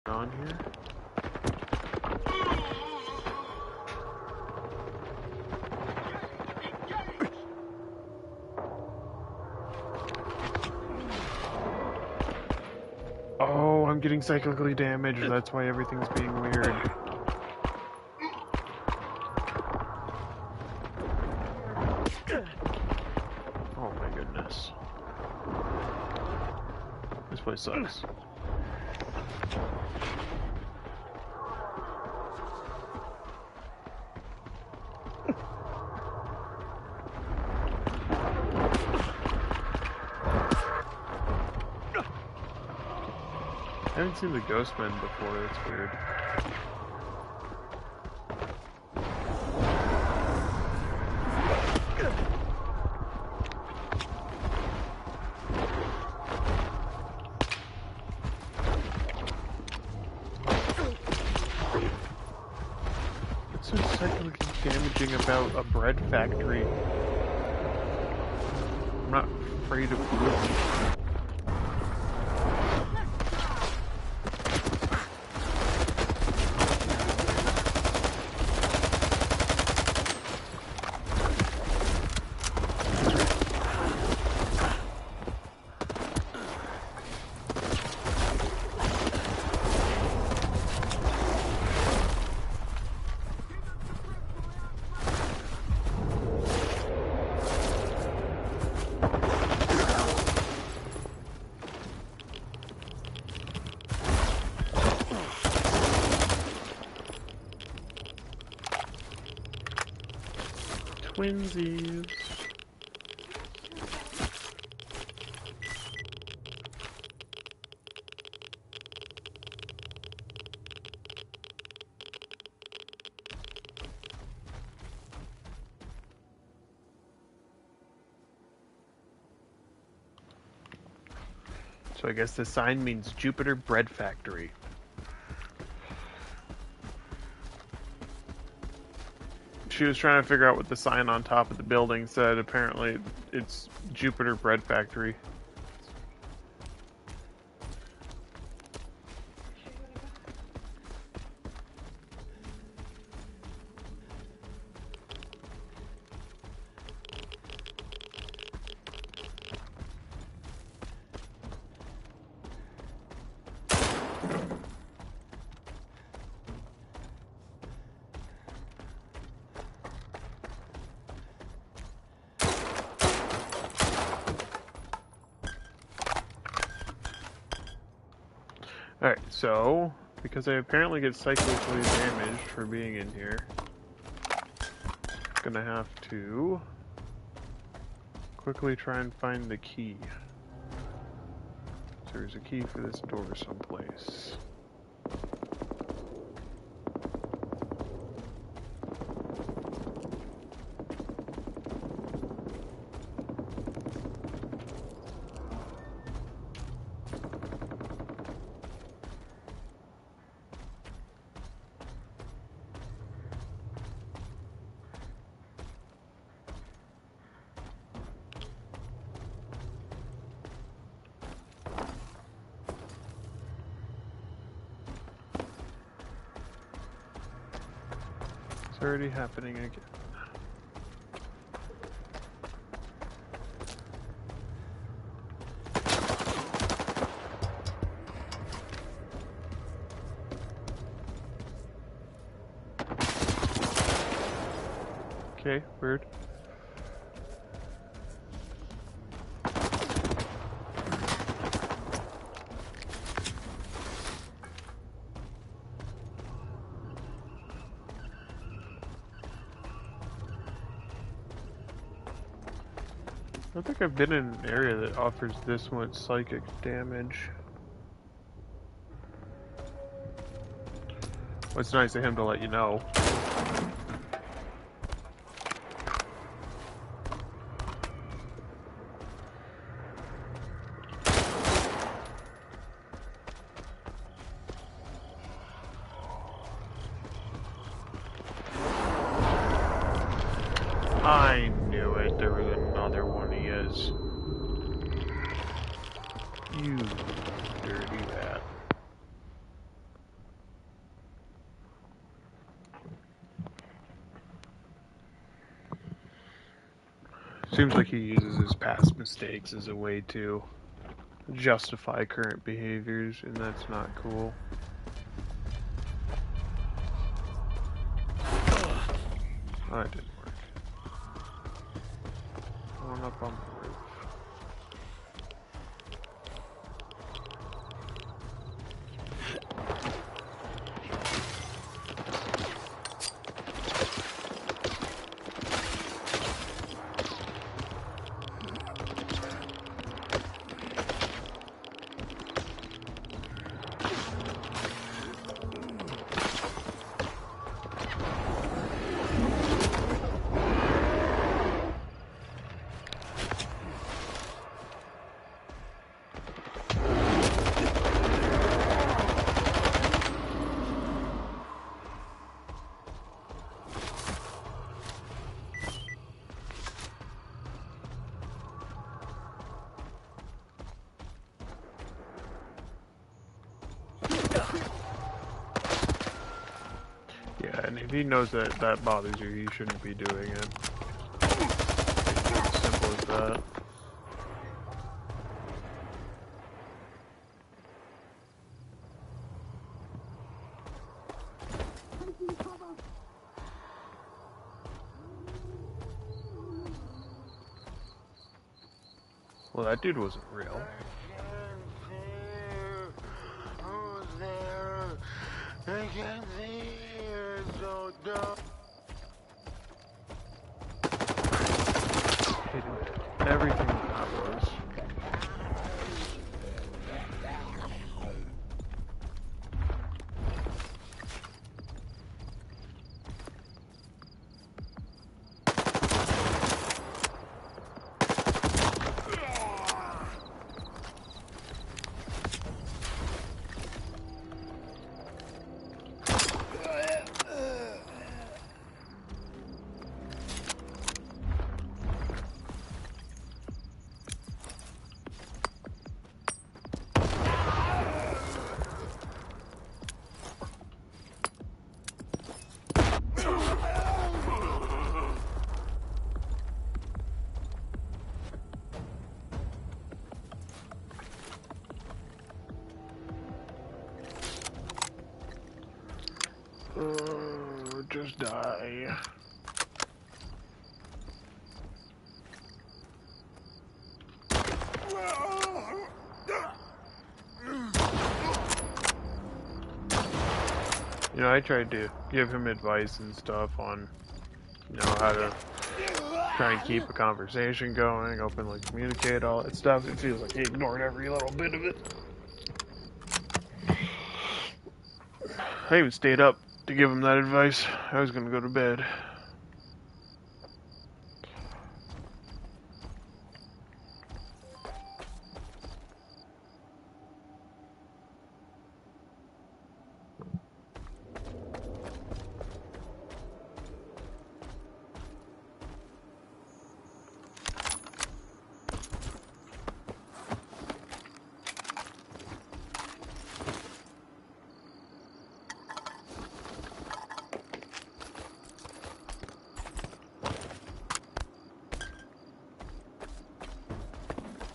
On here. Oh, I'm getting cyclically damaged. That's why everything's being weird. Oh my goodness. This place sucks. I haven't seen the Ghostmen before, that's weird. What's so cyclically damaging about a bread factory? I'm not afraid of food. Twinsies. So I guess the sign means Jupiter Bread Factory. She was trying to figure out what the sign on top of the building said. Apparently, it's Jupiter Bread Factory. Alright, so, because I apparently get cyclically damaged for being in here, I'm gonna have to quickly try and find the key. So there's a key for this door someplace. It's already happening again. Okay, weird. I don't think I've been in an area that offers this much psychic damage. Well, it's nice of him to let you know. I knew it. There was another one he is. You dirty rat. Seems like he uses his past mistakes as a way to justify current behaviors, and that's not cool. Oh, that didn't work. Going up on the roof. Yeah, and if he knows that that bothers you, he shouldn't be doing it. It's as simple as that. Well, that dude wasn't real. I can't see it, so dumb. Hidden everything that was. Just die. You know, I tried to give him advice and stuff on, you know, how to try and keep a conversation going, openly communicate, all that stuff. It feels like he ignored every little bit of it. I even stayed up to give him that advice. I was gonna go to bed.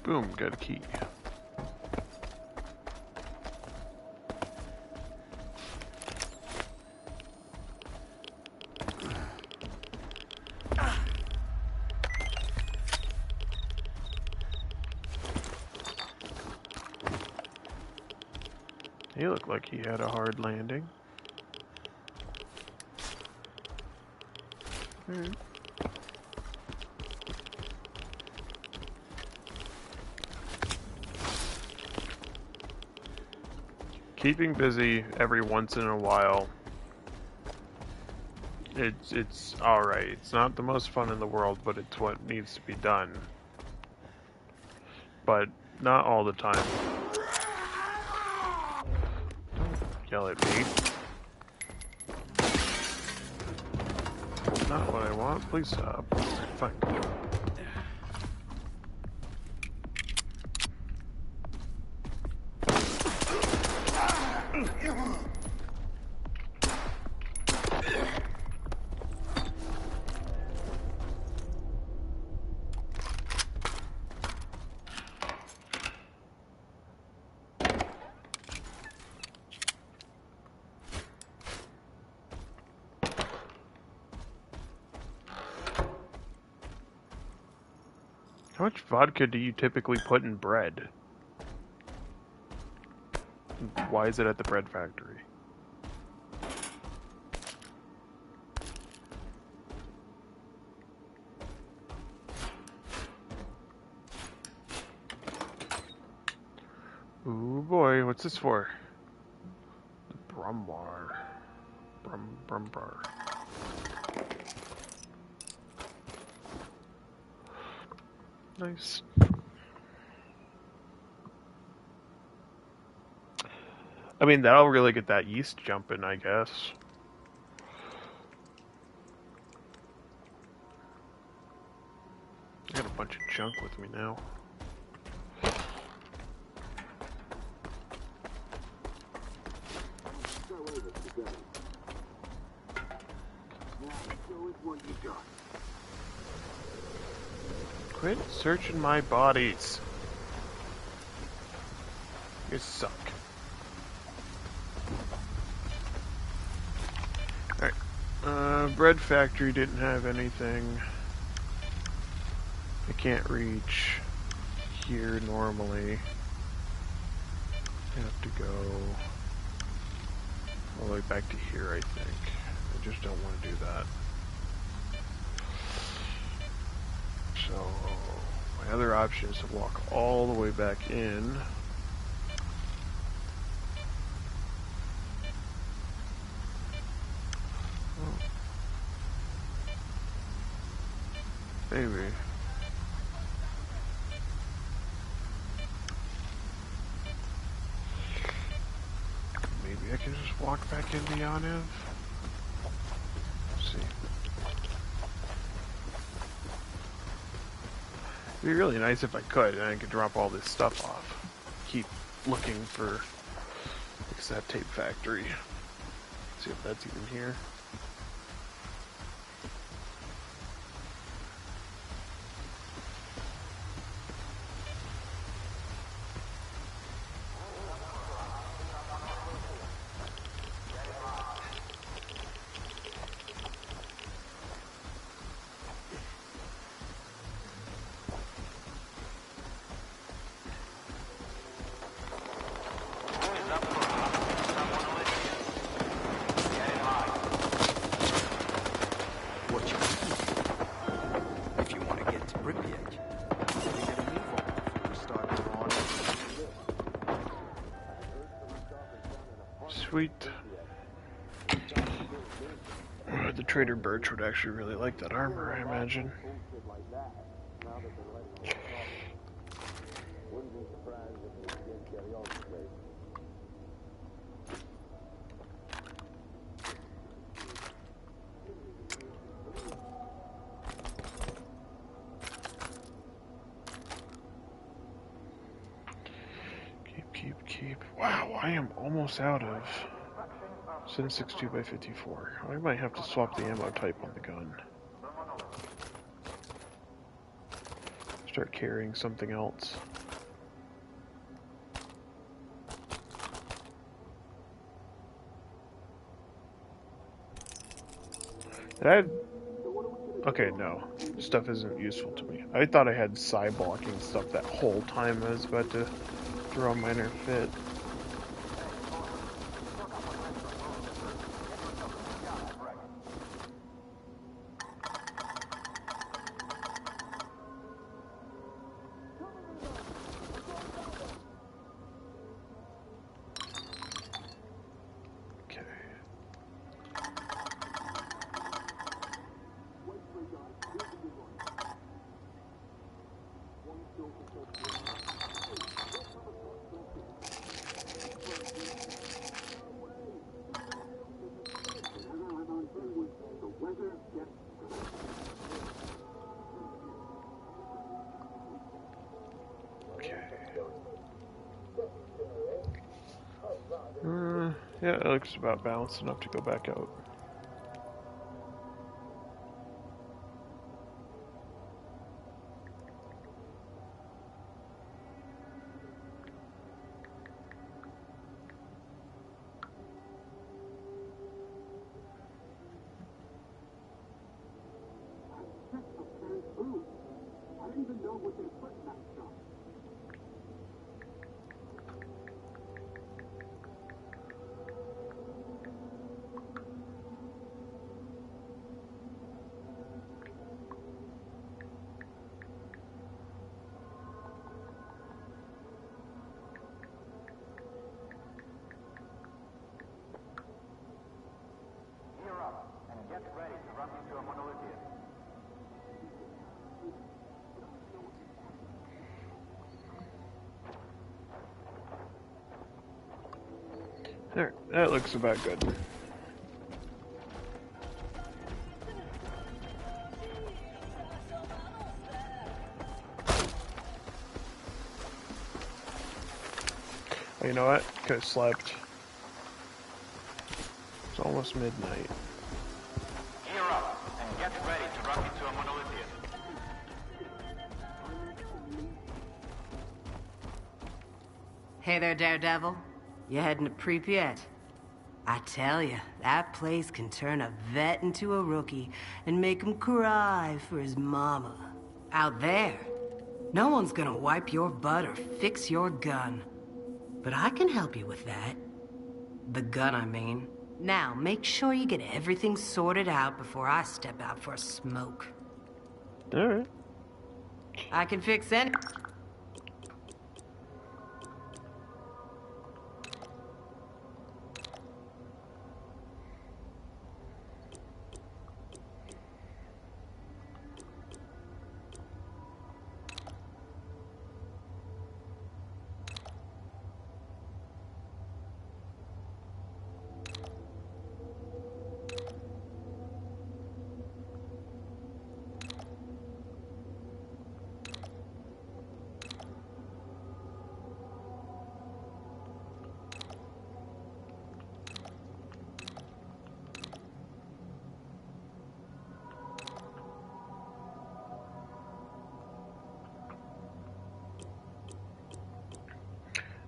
Boom, got a key. He looked like he had a hard landing. Alright. Keeping busy every once in a while, it's alright. It's not the most fun in the world, but it's what needs to be done. But not all the time. Don't yell at me. Not what I want. Please stop. Fine. How much vodka do you typically put in bread? Why is it at the bread factory? Ooh boy, what's this for? The Brumbar. Brumbar. Nice. I mean, that'll really get that yeast jumping, I guess. I got a bunch of junk with me now. Go over today. Now, show us what you got. Quit searching my bodies. You suck. Alright. Bread factory didn't have anything. I can't reach here normally. I have to go all the way back to here, I think. I just don't want to do that. So, my other option is to walk all the way back in. Oh. Maybe. Maybe I can just walk back in the Oniv. Let's see. It'd be really nice if I could, and I could drop all this stuff off. Keep looking for that tape factory. See if that's even here. Sweet. The Trader Birch would actually really like that armor, I imagine. Keep. Wow, I am almost out of 7.62x54. I might have to swap the ammo type on the gun. Start carrying something else. Okay, no. Stuff isn't useful to me. I thought I had side blocking stuff that whole time I was about to throw a minor fit. Okay. Yeah, it looks about balanced enough to go back out. There, that looks about good. Oh, you know what? Could have slept. It's almost midnight. Gear up and get ready to run into a monolithian. Hey there, Daredevil. You heading to Pripyat? I tell ya, that place can turn a vet into a rookie and make him cry for his mama. Out there, no one's gonna wipe your butt or fix your gun. But I can help you with that. The gun, I mean. Now, make sure you get everything sorted out before I step out for a smoke. Alright. I can fix any...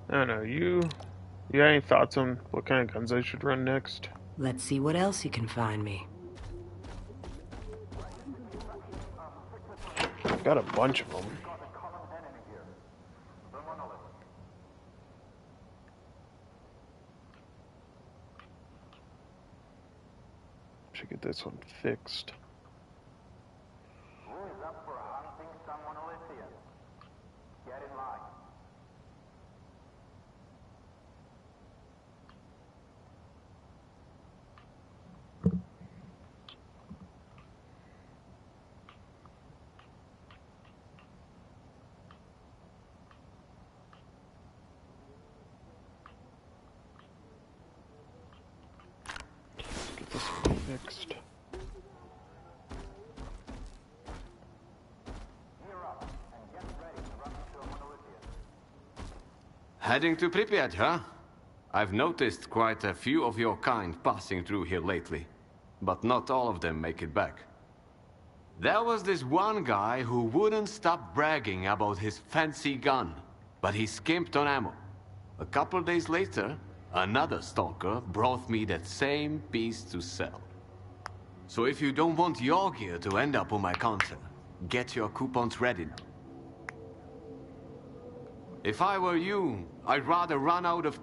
I don't know, you got any thoughts on what kind of guns I should run next? Let's see what else you can find me. I've got a bunch of them. Should get this one fixed. Who is up for hunting some monolithians? Get in line. fixed. Heading to Pripyat, huh? I've noticed quite a few of your kind passing through here lately, but not all of them make it back. There was this one guy who wouldn't stop bragging about his fancy gun, but he skimped on ammo. A couple days later, another stalker brought me that same piece to sell. So if you don't want your gear to end up on my counter, get your coupons ready. If I were you, I'd rather run out of...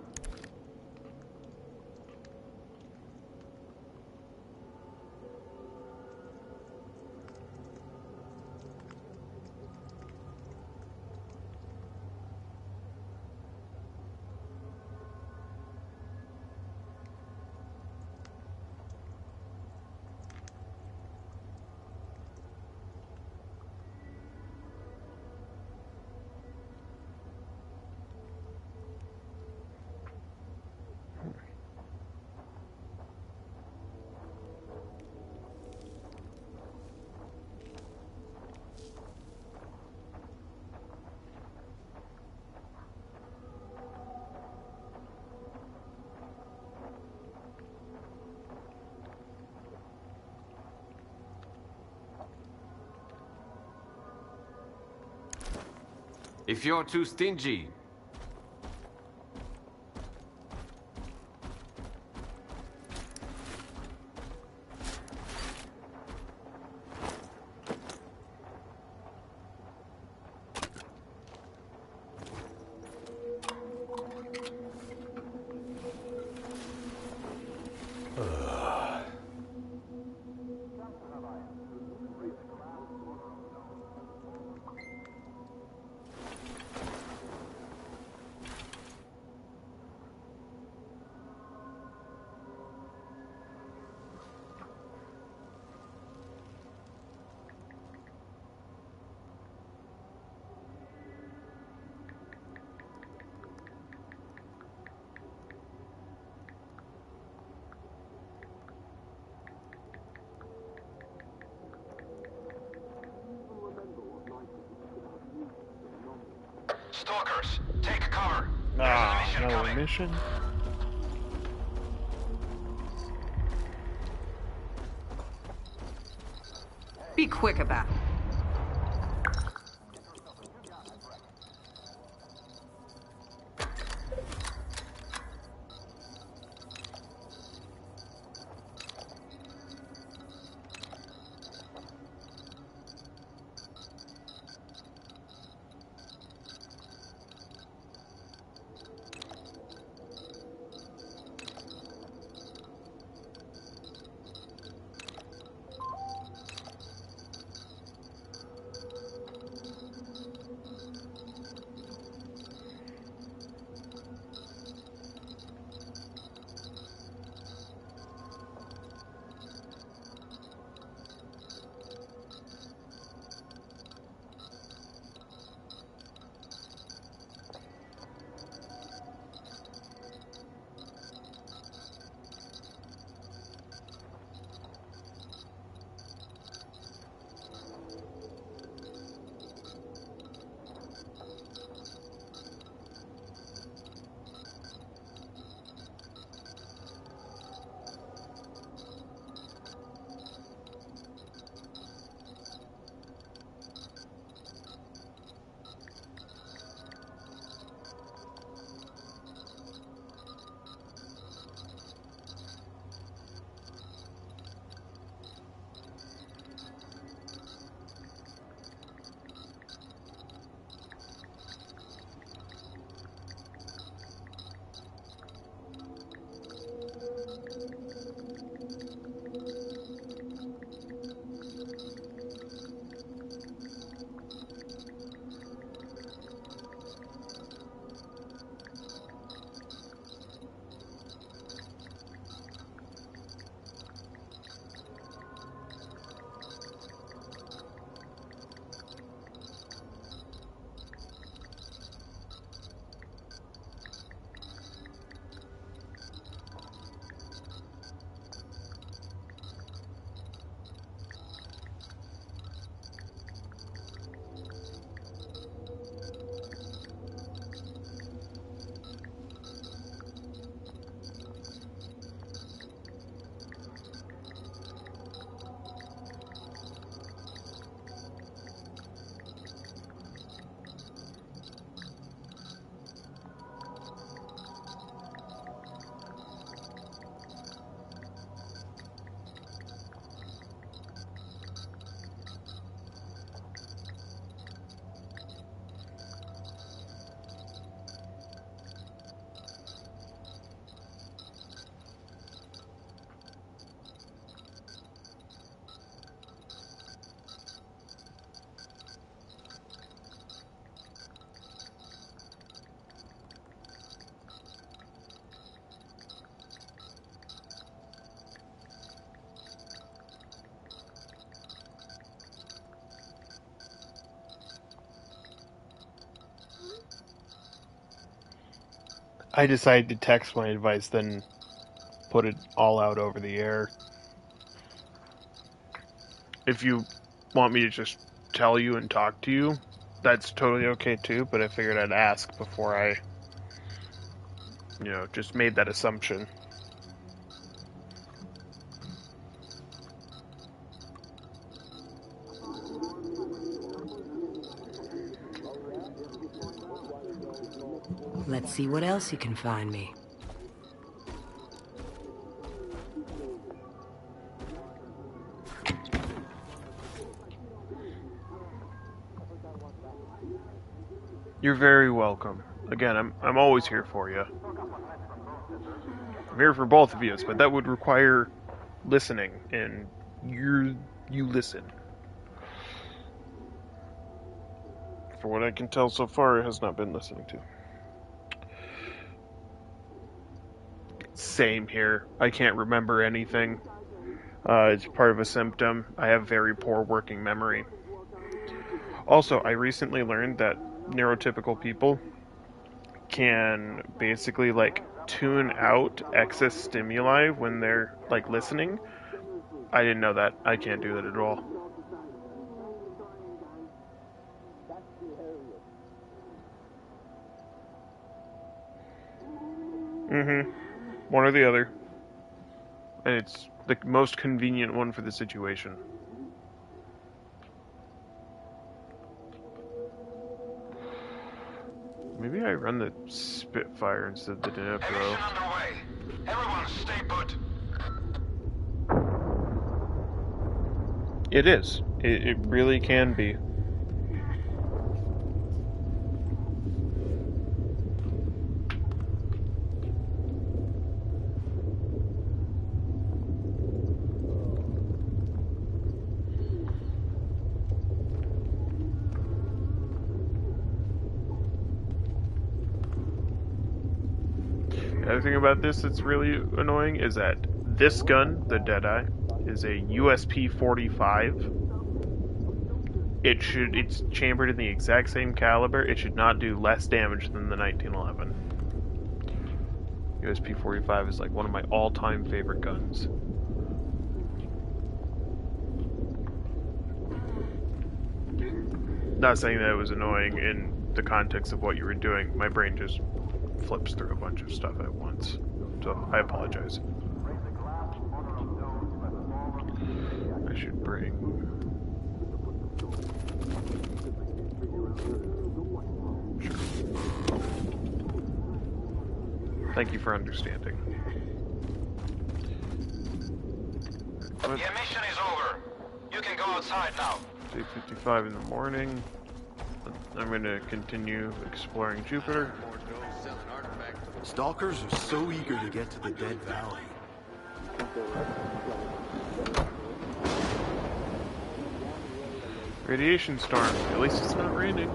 If you're too stingy, Stalkers, take cover. Ah, There's a mission another coming. mission? Be quick about it. I decided to text my advice, then put it all out over the air. If you want me to just tell you and talk to you, that's totally okay too, but I figured I'd ask before I, just made that assumption. Let's see what else you can find me. You're very welcome. Again, I'm always here for you. I'm here for both of you, but that would require listening, and you listen. For what I can tell so far, it has not been listening to. Same here. I can't remember anything. It's part of a symptom. I have very poor working memory. Also, I recently learned that neurotypical people can basically tune out excess stimuli when they're listening. I didn't know that. I can't do that at all. One or the other. And it's the most convenient one for the situation. Maybe I run the Spitfire instead of the Dnipro. Mission underway. Everyone stay put. It is. It really can be. The other thing about this that's really annoying is that this gun, the Deadeye, is a USP-45. It's chambered in the exact same caliber. It should not do less damage than the 1911. USP-45 is one of my all-time favorite guns. Not saying that it was annoying in the context of what you were doing. My brain just flips through a bunch of stuff at once. So, I apologize. I should bring... Sure. Thank you for understanding. Your mission is over. You can go outside now. 8:55 in the morning. I'm going to continue exploring Jupiter. Stalkers are so eager to get to the Dead Valley. Radiation storm. At least it's not raining.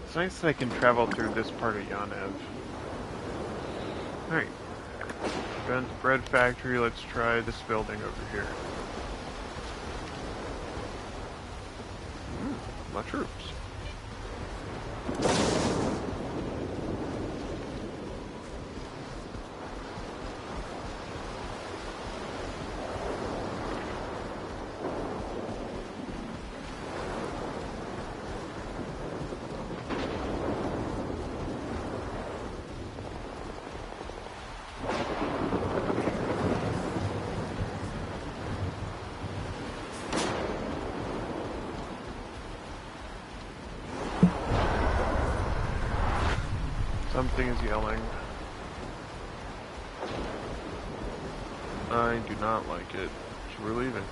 It's nice that I can travel through this part of Yanev. Alright. Guns, bread factory, let's try this building over here. Mushrooms. Something is yelling. I do not like it. So we're leaving.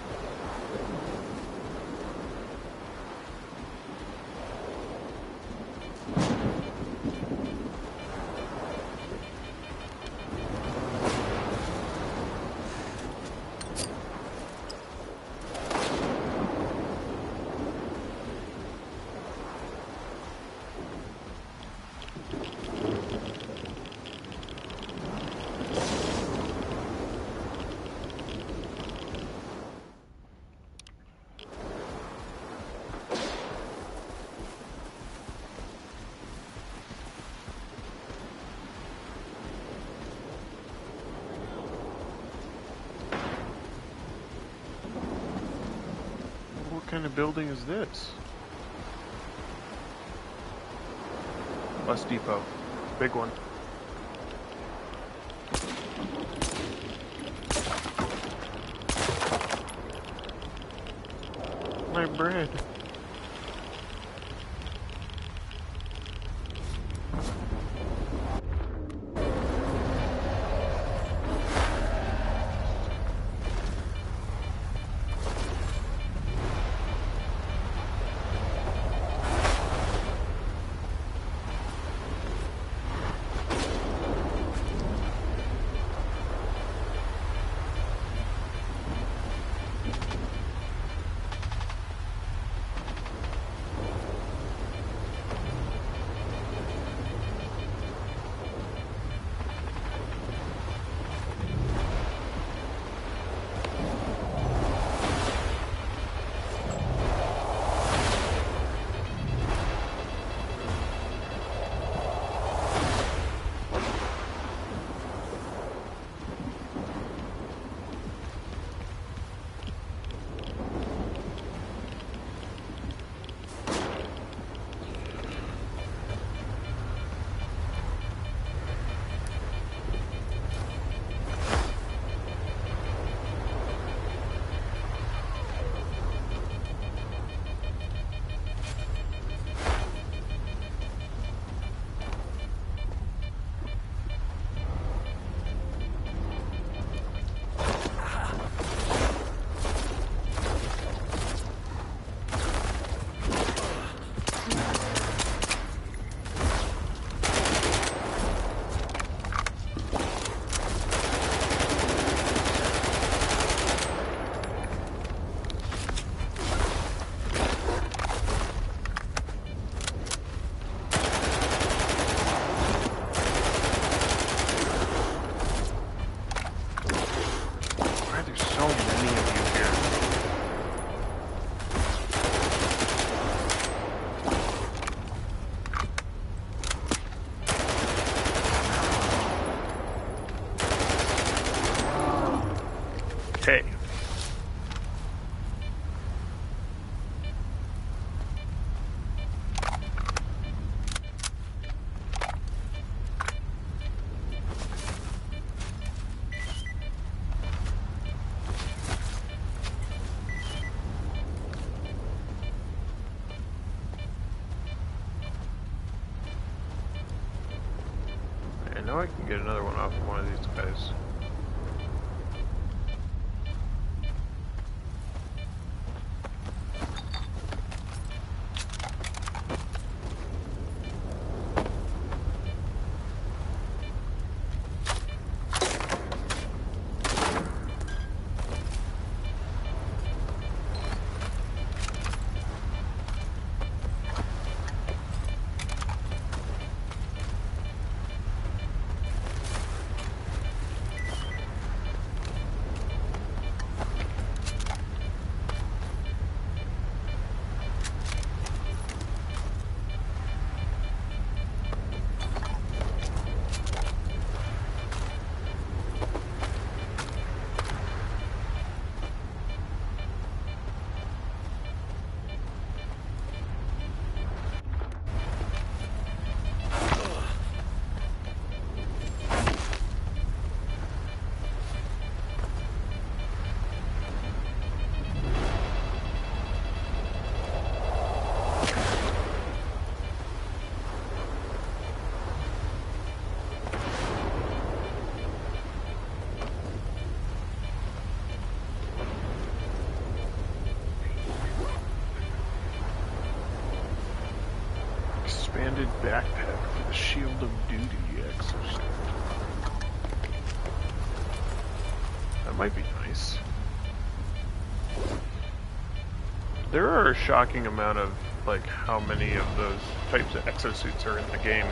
kind of building is this? Bus depot. Big one. My bread. Okay. I know I can get another one off of one of these guys. Expanded backpack for the Shield of Duty exosuit. That might be nice. There are a shocking amount of, like, how many of those types of exosuits are in the game.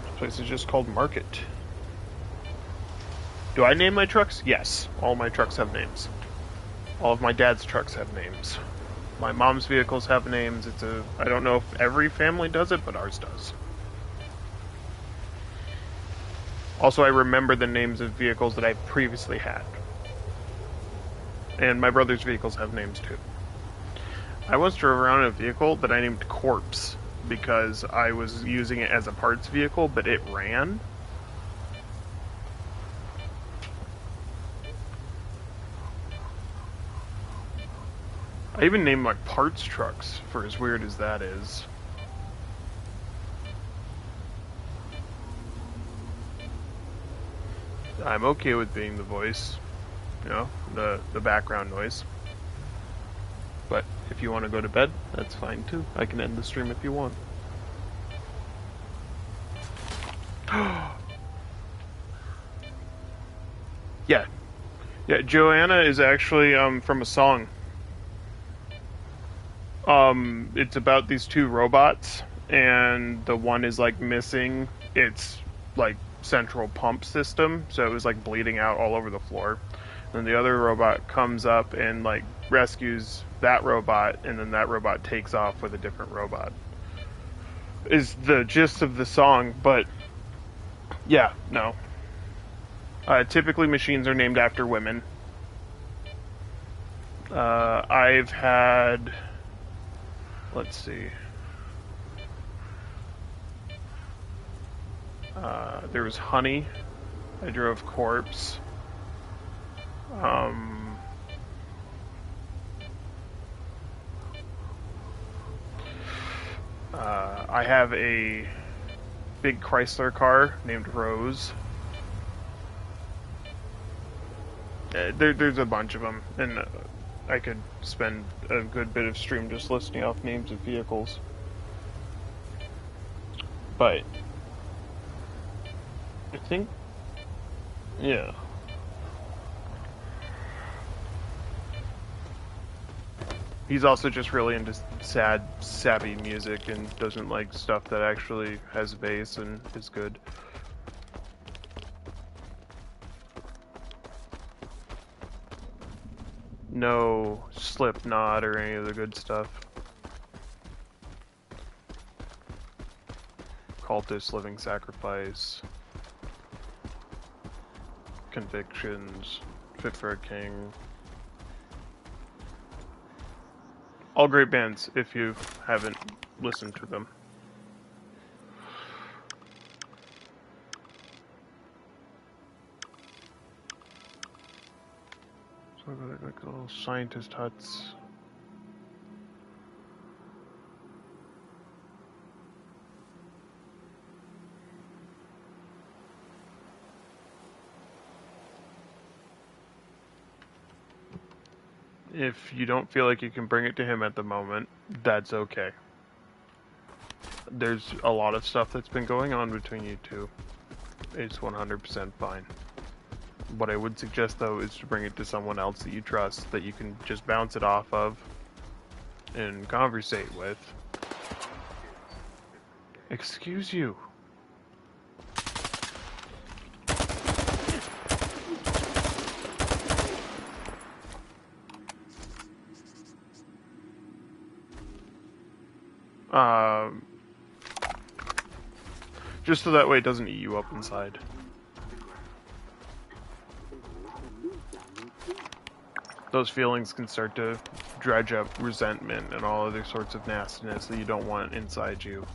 This place is just called Market. Do I name my trucks? Yes. All my trucks have names. All of my dad's trucks have names. My mom's vehicles have names. I don't know if every family does it, but ours does. Also, I remember the names of vehicles that I previously had. And my brother's vehicles have names too. I once drove around in a vehicle that I named Corpse because I was using it as a parts vehicle, but it ran. I even named my parts trucks, for as weird as that is. I'm okay with being the voice, you know, the background noise. But if you want to go to bed, that's fine too. I can end the stream if you want. Yeah. Yeah, Joanna is actually from a song. It's about these two robots, and the one is like missing its like central pump system, so it was like bleeding out all over the floor. And the other robot comes up and like rescues that robot, and then that robot takes off with a different robot. Is the gist of the song, but yeah, no. Typically machines are named after women. I've had, let's see. There was Honey. I drove Corpse. I have a big Chrysler car named Rose. There's a bunch of them, and I could spend a good bit of stream just listing off names of vehicles. But I think, yeah. He's also just really into sad, sappy music and doesn't like stuff that actually has bass and is good. No Slipknot or any of the good stuff. Cultist, Living Sacrifice, Convictions, Fit for a King. All great bands if you haven't listened to them. So I've got like little scientist huts. If you don't feel like you can bring it to him at the moment, that's okay. There's a lot of stuff that's been going on between you two. It's 100% fine. What I would suggest, though, is to bring it to someone else that you trust, that you can just bounce it off of and conversate with. Excuse you. Just so that way it doesn't eat you up inside. Those feelings can start to dredge up resentment and all other sorts of nastiness that you don't want inside you.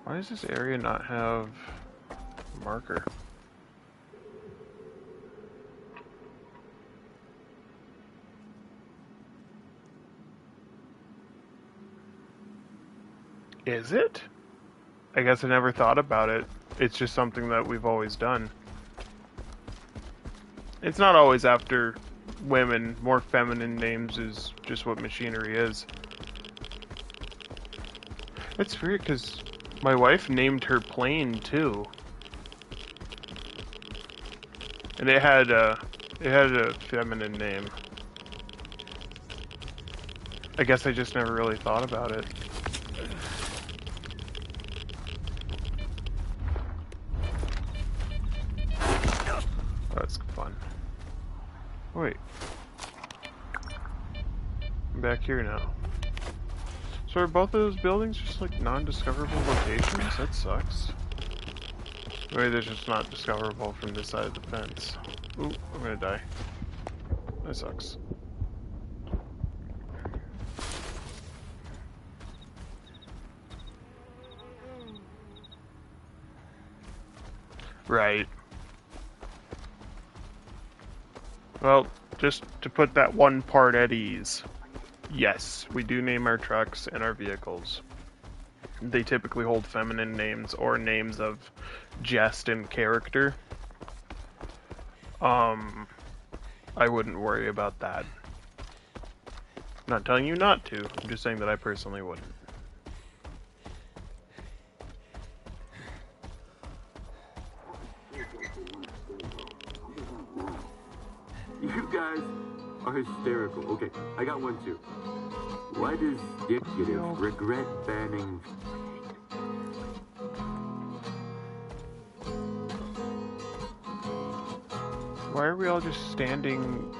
Why does this area not have a marker? Is it? I guess I never thought about it. It's just something that we've always done. It's not always after women. More feminine names is just what machinery is. It's weird because my wife named her plane too. And it had a feminine name. I guess I just never really thought about it. That's fun. Wait. I'm back here now. So are both of those buildings just like non-discoverable locations? That sucks. Maybe they're just not discoverable from this side of the fence. Ooh, I'm gonna die. That sucks. Right. Well, just to put that one part at ease. Yes, we do name our trucks and our vehicles. They typically hold feminine names or names of jest and character. I wouldn't worry about that. I'm not telling you not to, I'm just saying that I personally wouldn't. You guys are hysterical. Okay, I got one too. Why does Dictative regret banning... Why are we all just standing?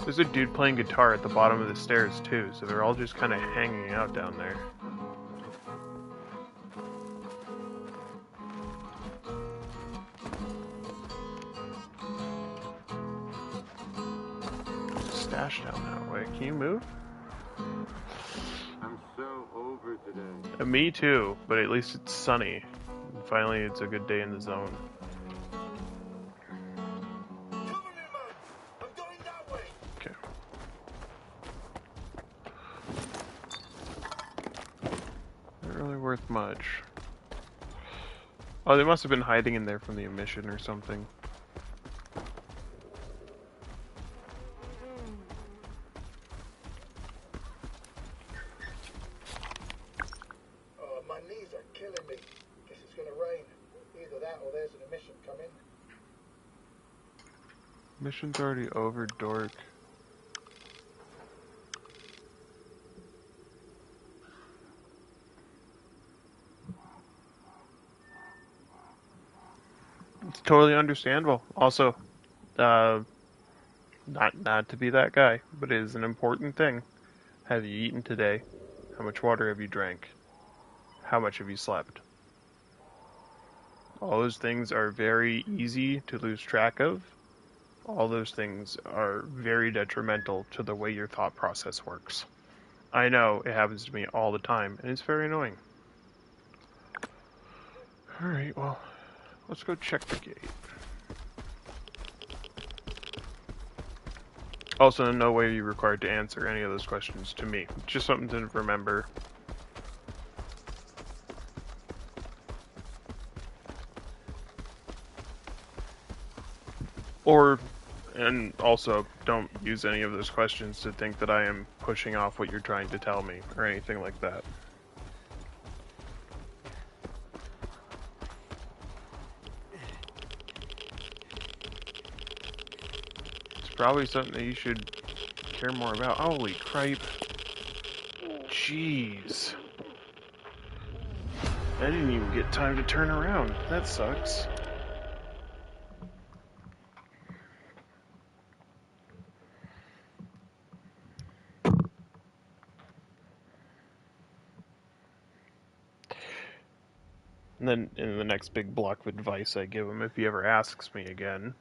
There's a dude playing guitar at the bottom of the stairs too, so they're all just kind of hanging out down there. Stash down that way. Can you move? I'm so over today. Me too, but at least it's sunny. And finally, it's a good day in the zone. Okay. Not really worth much. Oh, they must have been hiding in there from the emission or something. My knees are killing me. Guess it's gonna rain. Either that or there's an emission coming. Mission's already over, dork. It's totally understandable. Also, not to be that guy, but it is an important thing. Have you eaten today? How much water have you drank? How much have you slept? All those things are very easy to lose track of. All those things are very detrimental to the way your thought process works. I know, it happens to me all the time, and it's very annoying. Alright, well, let's go check the gate. Also, in no way are you required to answer any of those questions to me. Just something to remember. And also, don't use any of those questions to think that I am pushing off what you're trying to tell me, or anything like that. It's probably something that you should care more about. Holy cripe. Jeez. I didn't even get time to turn around. That sucks. And then in the next big block of advice I give him, if he ever asks me again,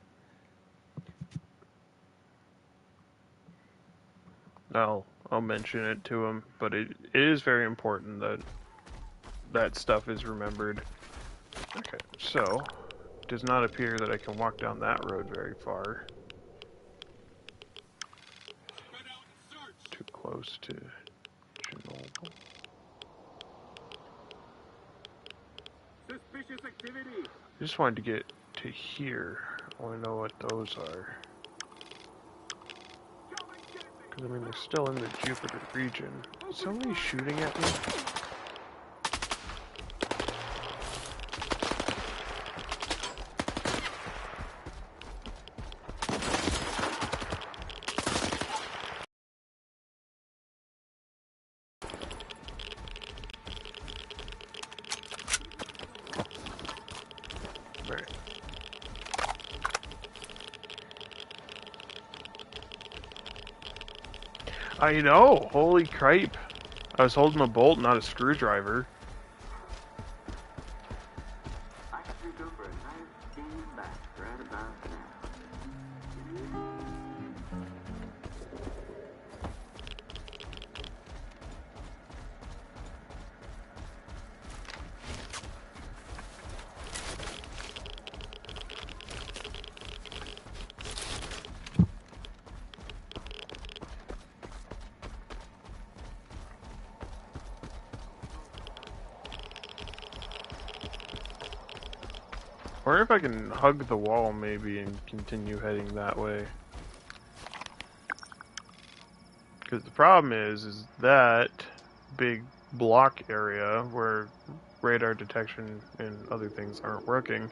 I'll mention it to him. But it is very important that that stuff is remembered. Okay, so it does not appear that I can walk down that road very far. Too close to Chernobyl. Suspicious activity! I just wanted to get to here. I want to know what those are. Because, I mean, they're still in the Jupiter region. Is somebody shooting at me? Right. I know, holy cripe. I was holding a bolt, not a screwdriver. I could go for a nice steam bath right about now. I wonder if I can hug the wall maybe and continue heading that way. Because the problem is that big block area where radar detection and other things aren't working,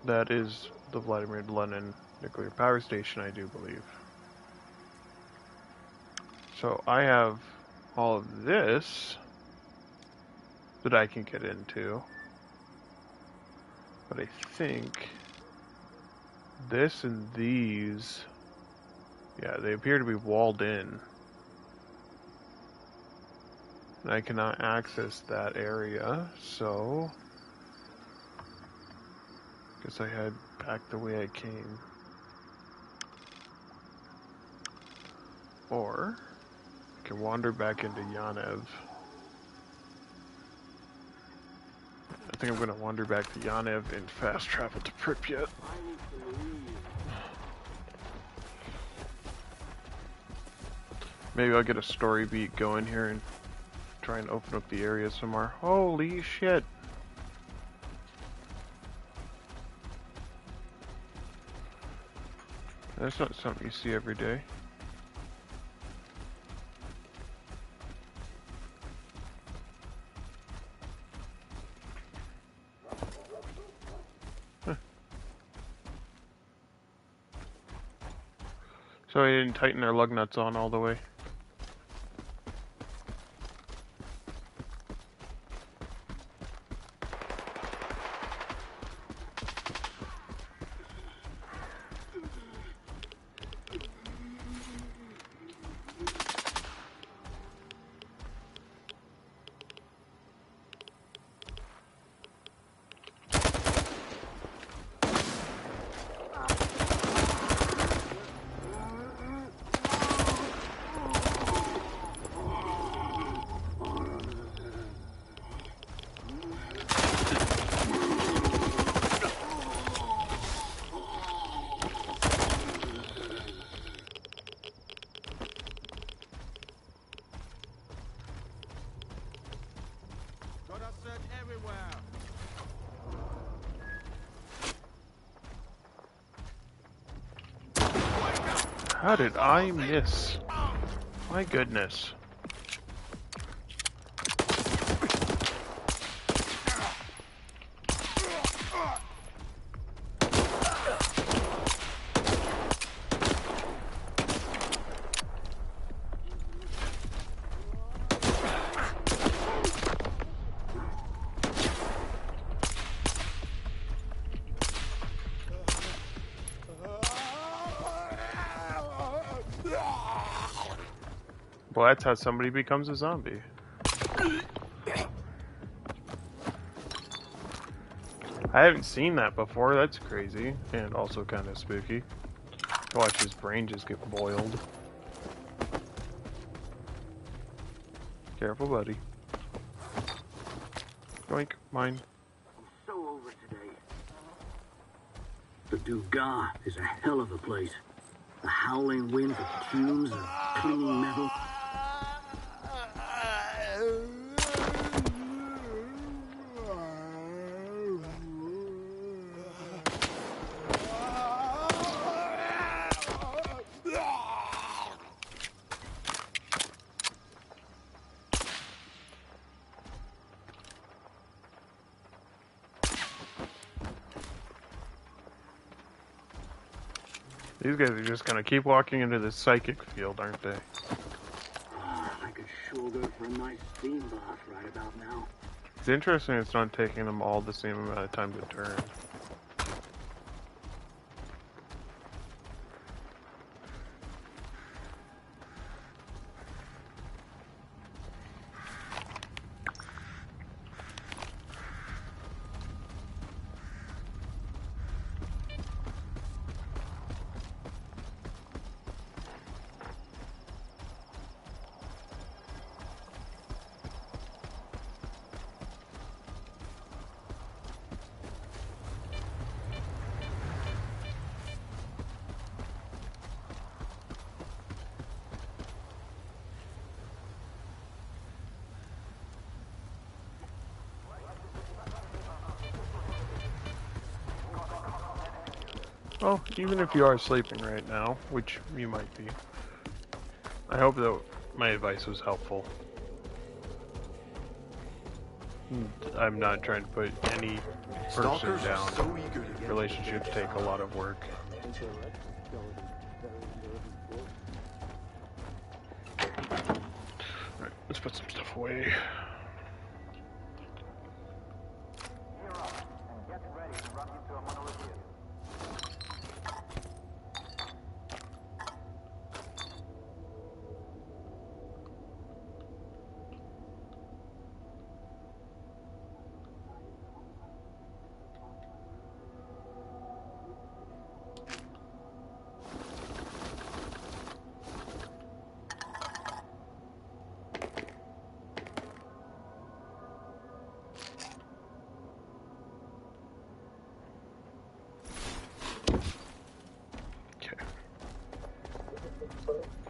that is the Vladimir Lenin nuclear power station, I do believe. So I have all of this that I can get into. But I think this and these, yeah, they appear to be walled in. And I cannot access that area, so guess I head back the way I came. Or I can wander back into Yanev. I think I'm gonna wander back to Yanev and fast travel to Pripyat. Maybe I'll get a story beat going here and try and open up the area somewhere. Holy shit! That's not something you see every day. Huh. So I didn't tighten our lug nuts on all the way. How did I miss? My goodness. Well, that's how somebody becomes a zombie. I haven't seen that before, that's crazy. And also kind of spooky. Watch his brain just get boiled. Careful, buddy. Yoink, mine. I'm so over today. The Dugas is a hell of a place. The howling winds of fumes and clinging metal. These guys are just gonna keep walking into this psychic field, aren't they? I could sure go for a nice steam bath right about now. It's interesting it's not taking them all the same amount of time to turn. Well, even if you are sleeping right now, which you might be, I hope that my advice was helpful. I'm not trying to put any person down. Relationships take a lot of work. Alright, let's put some stuff away. Gear up and get ready to run into a monolithian.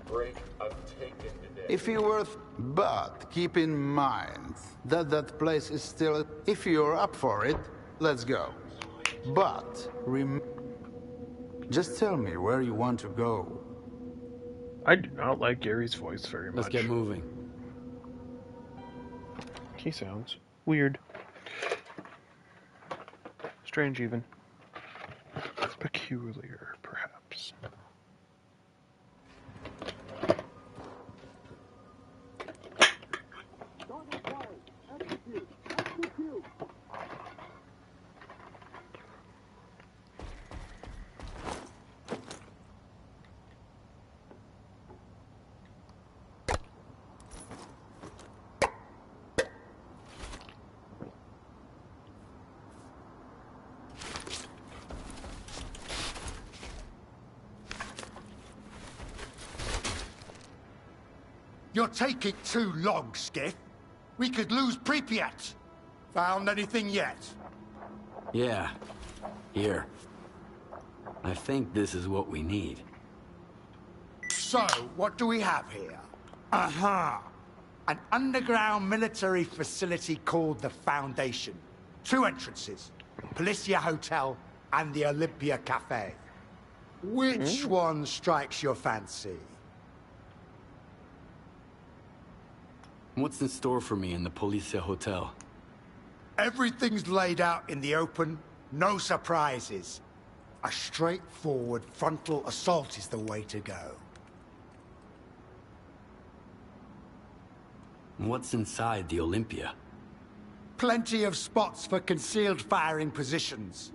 Break untaken today. If you're worth... But keep in mind that that place is still... If you're up for it, let's go. But just tell me where you want to go. I do not like Gary's voice very much. Let's get moving. He sounds weird. Strange, even. Peculiar, perhaps. You're taking too long, Skiff. We could lose Pripyat. Found anything yet? Yeah. Here. I think this is what we need. So, what do we have here? An underground military facility called the Foundation. 2 entrances. Policia Hotel and the Olympia Cafe. Which one strikes your fancy? What's in store for me in the Policia Hotel? Everything's laid out in the open, no surprises. A straightforward frontal assault is the way to go. What's inside the Olympia? Plenty of spots for concealed firing positions.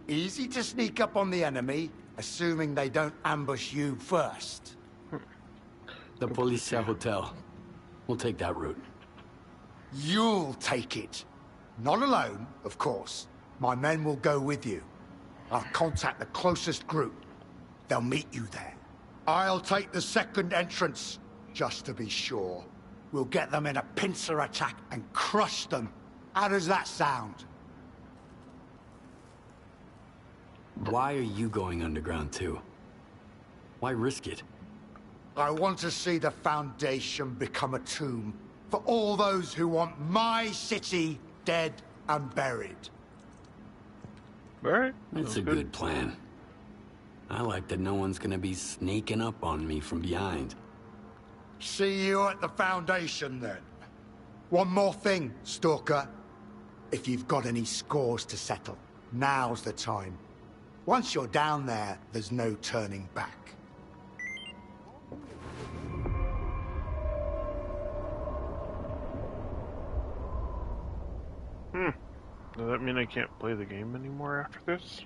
Easy to sneak up on the enemy, assuming they don't ambush you first. The Policia Hotel. We'll take that route. You'll take it. Not alone, of course. My men will go with you. I'll contact the closest group. They'll meet you there. I'll take the second entrance, just to be sure. We'll get them in a pincer attack and crush them. How does that sound? Why are you going underground too? Why risk it? I want to see the Foundation become a tomb for all those who want my city dead and buried. Alright. That's a good plan. I like that no one's gonna be sneaking up on me from behind. See you at the Foundation, then. One more thing, Stalker. If you've got any scores to settle, now's the time. Once you're down there, there's no turning back. Does that mean I can't play the game anymore after this?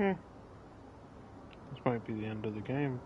This might be the end of the game.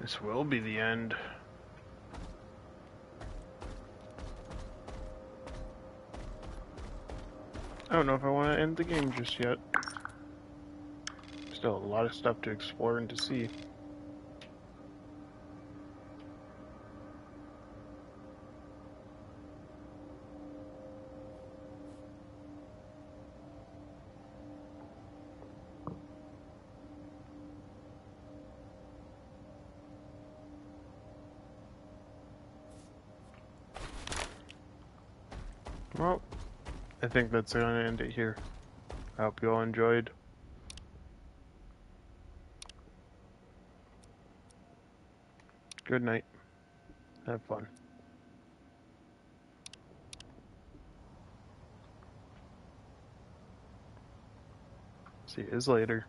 This will be the end. I don't know if I want to end the game just yet. Still a lot of stuff to explore and to see. Well, I think that's going to end it here. I hope you all enjoyed. Good night. Have fun. See you later.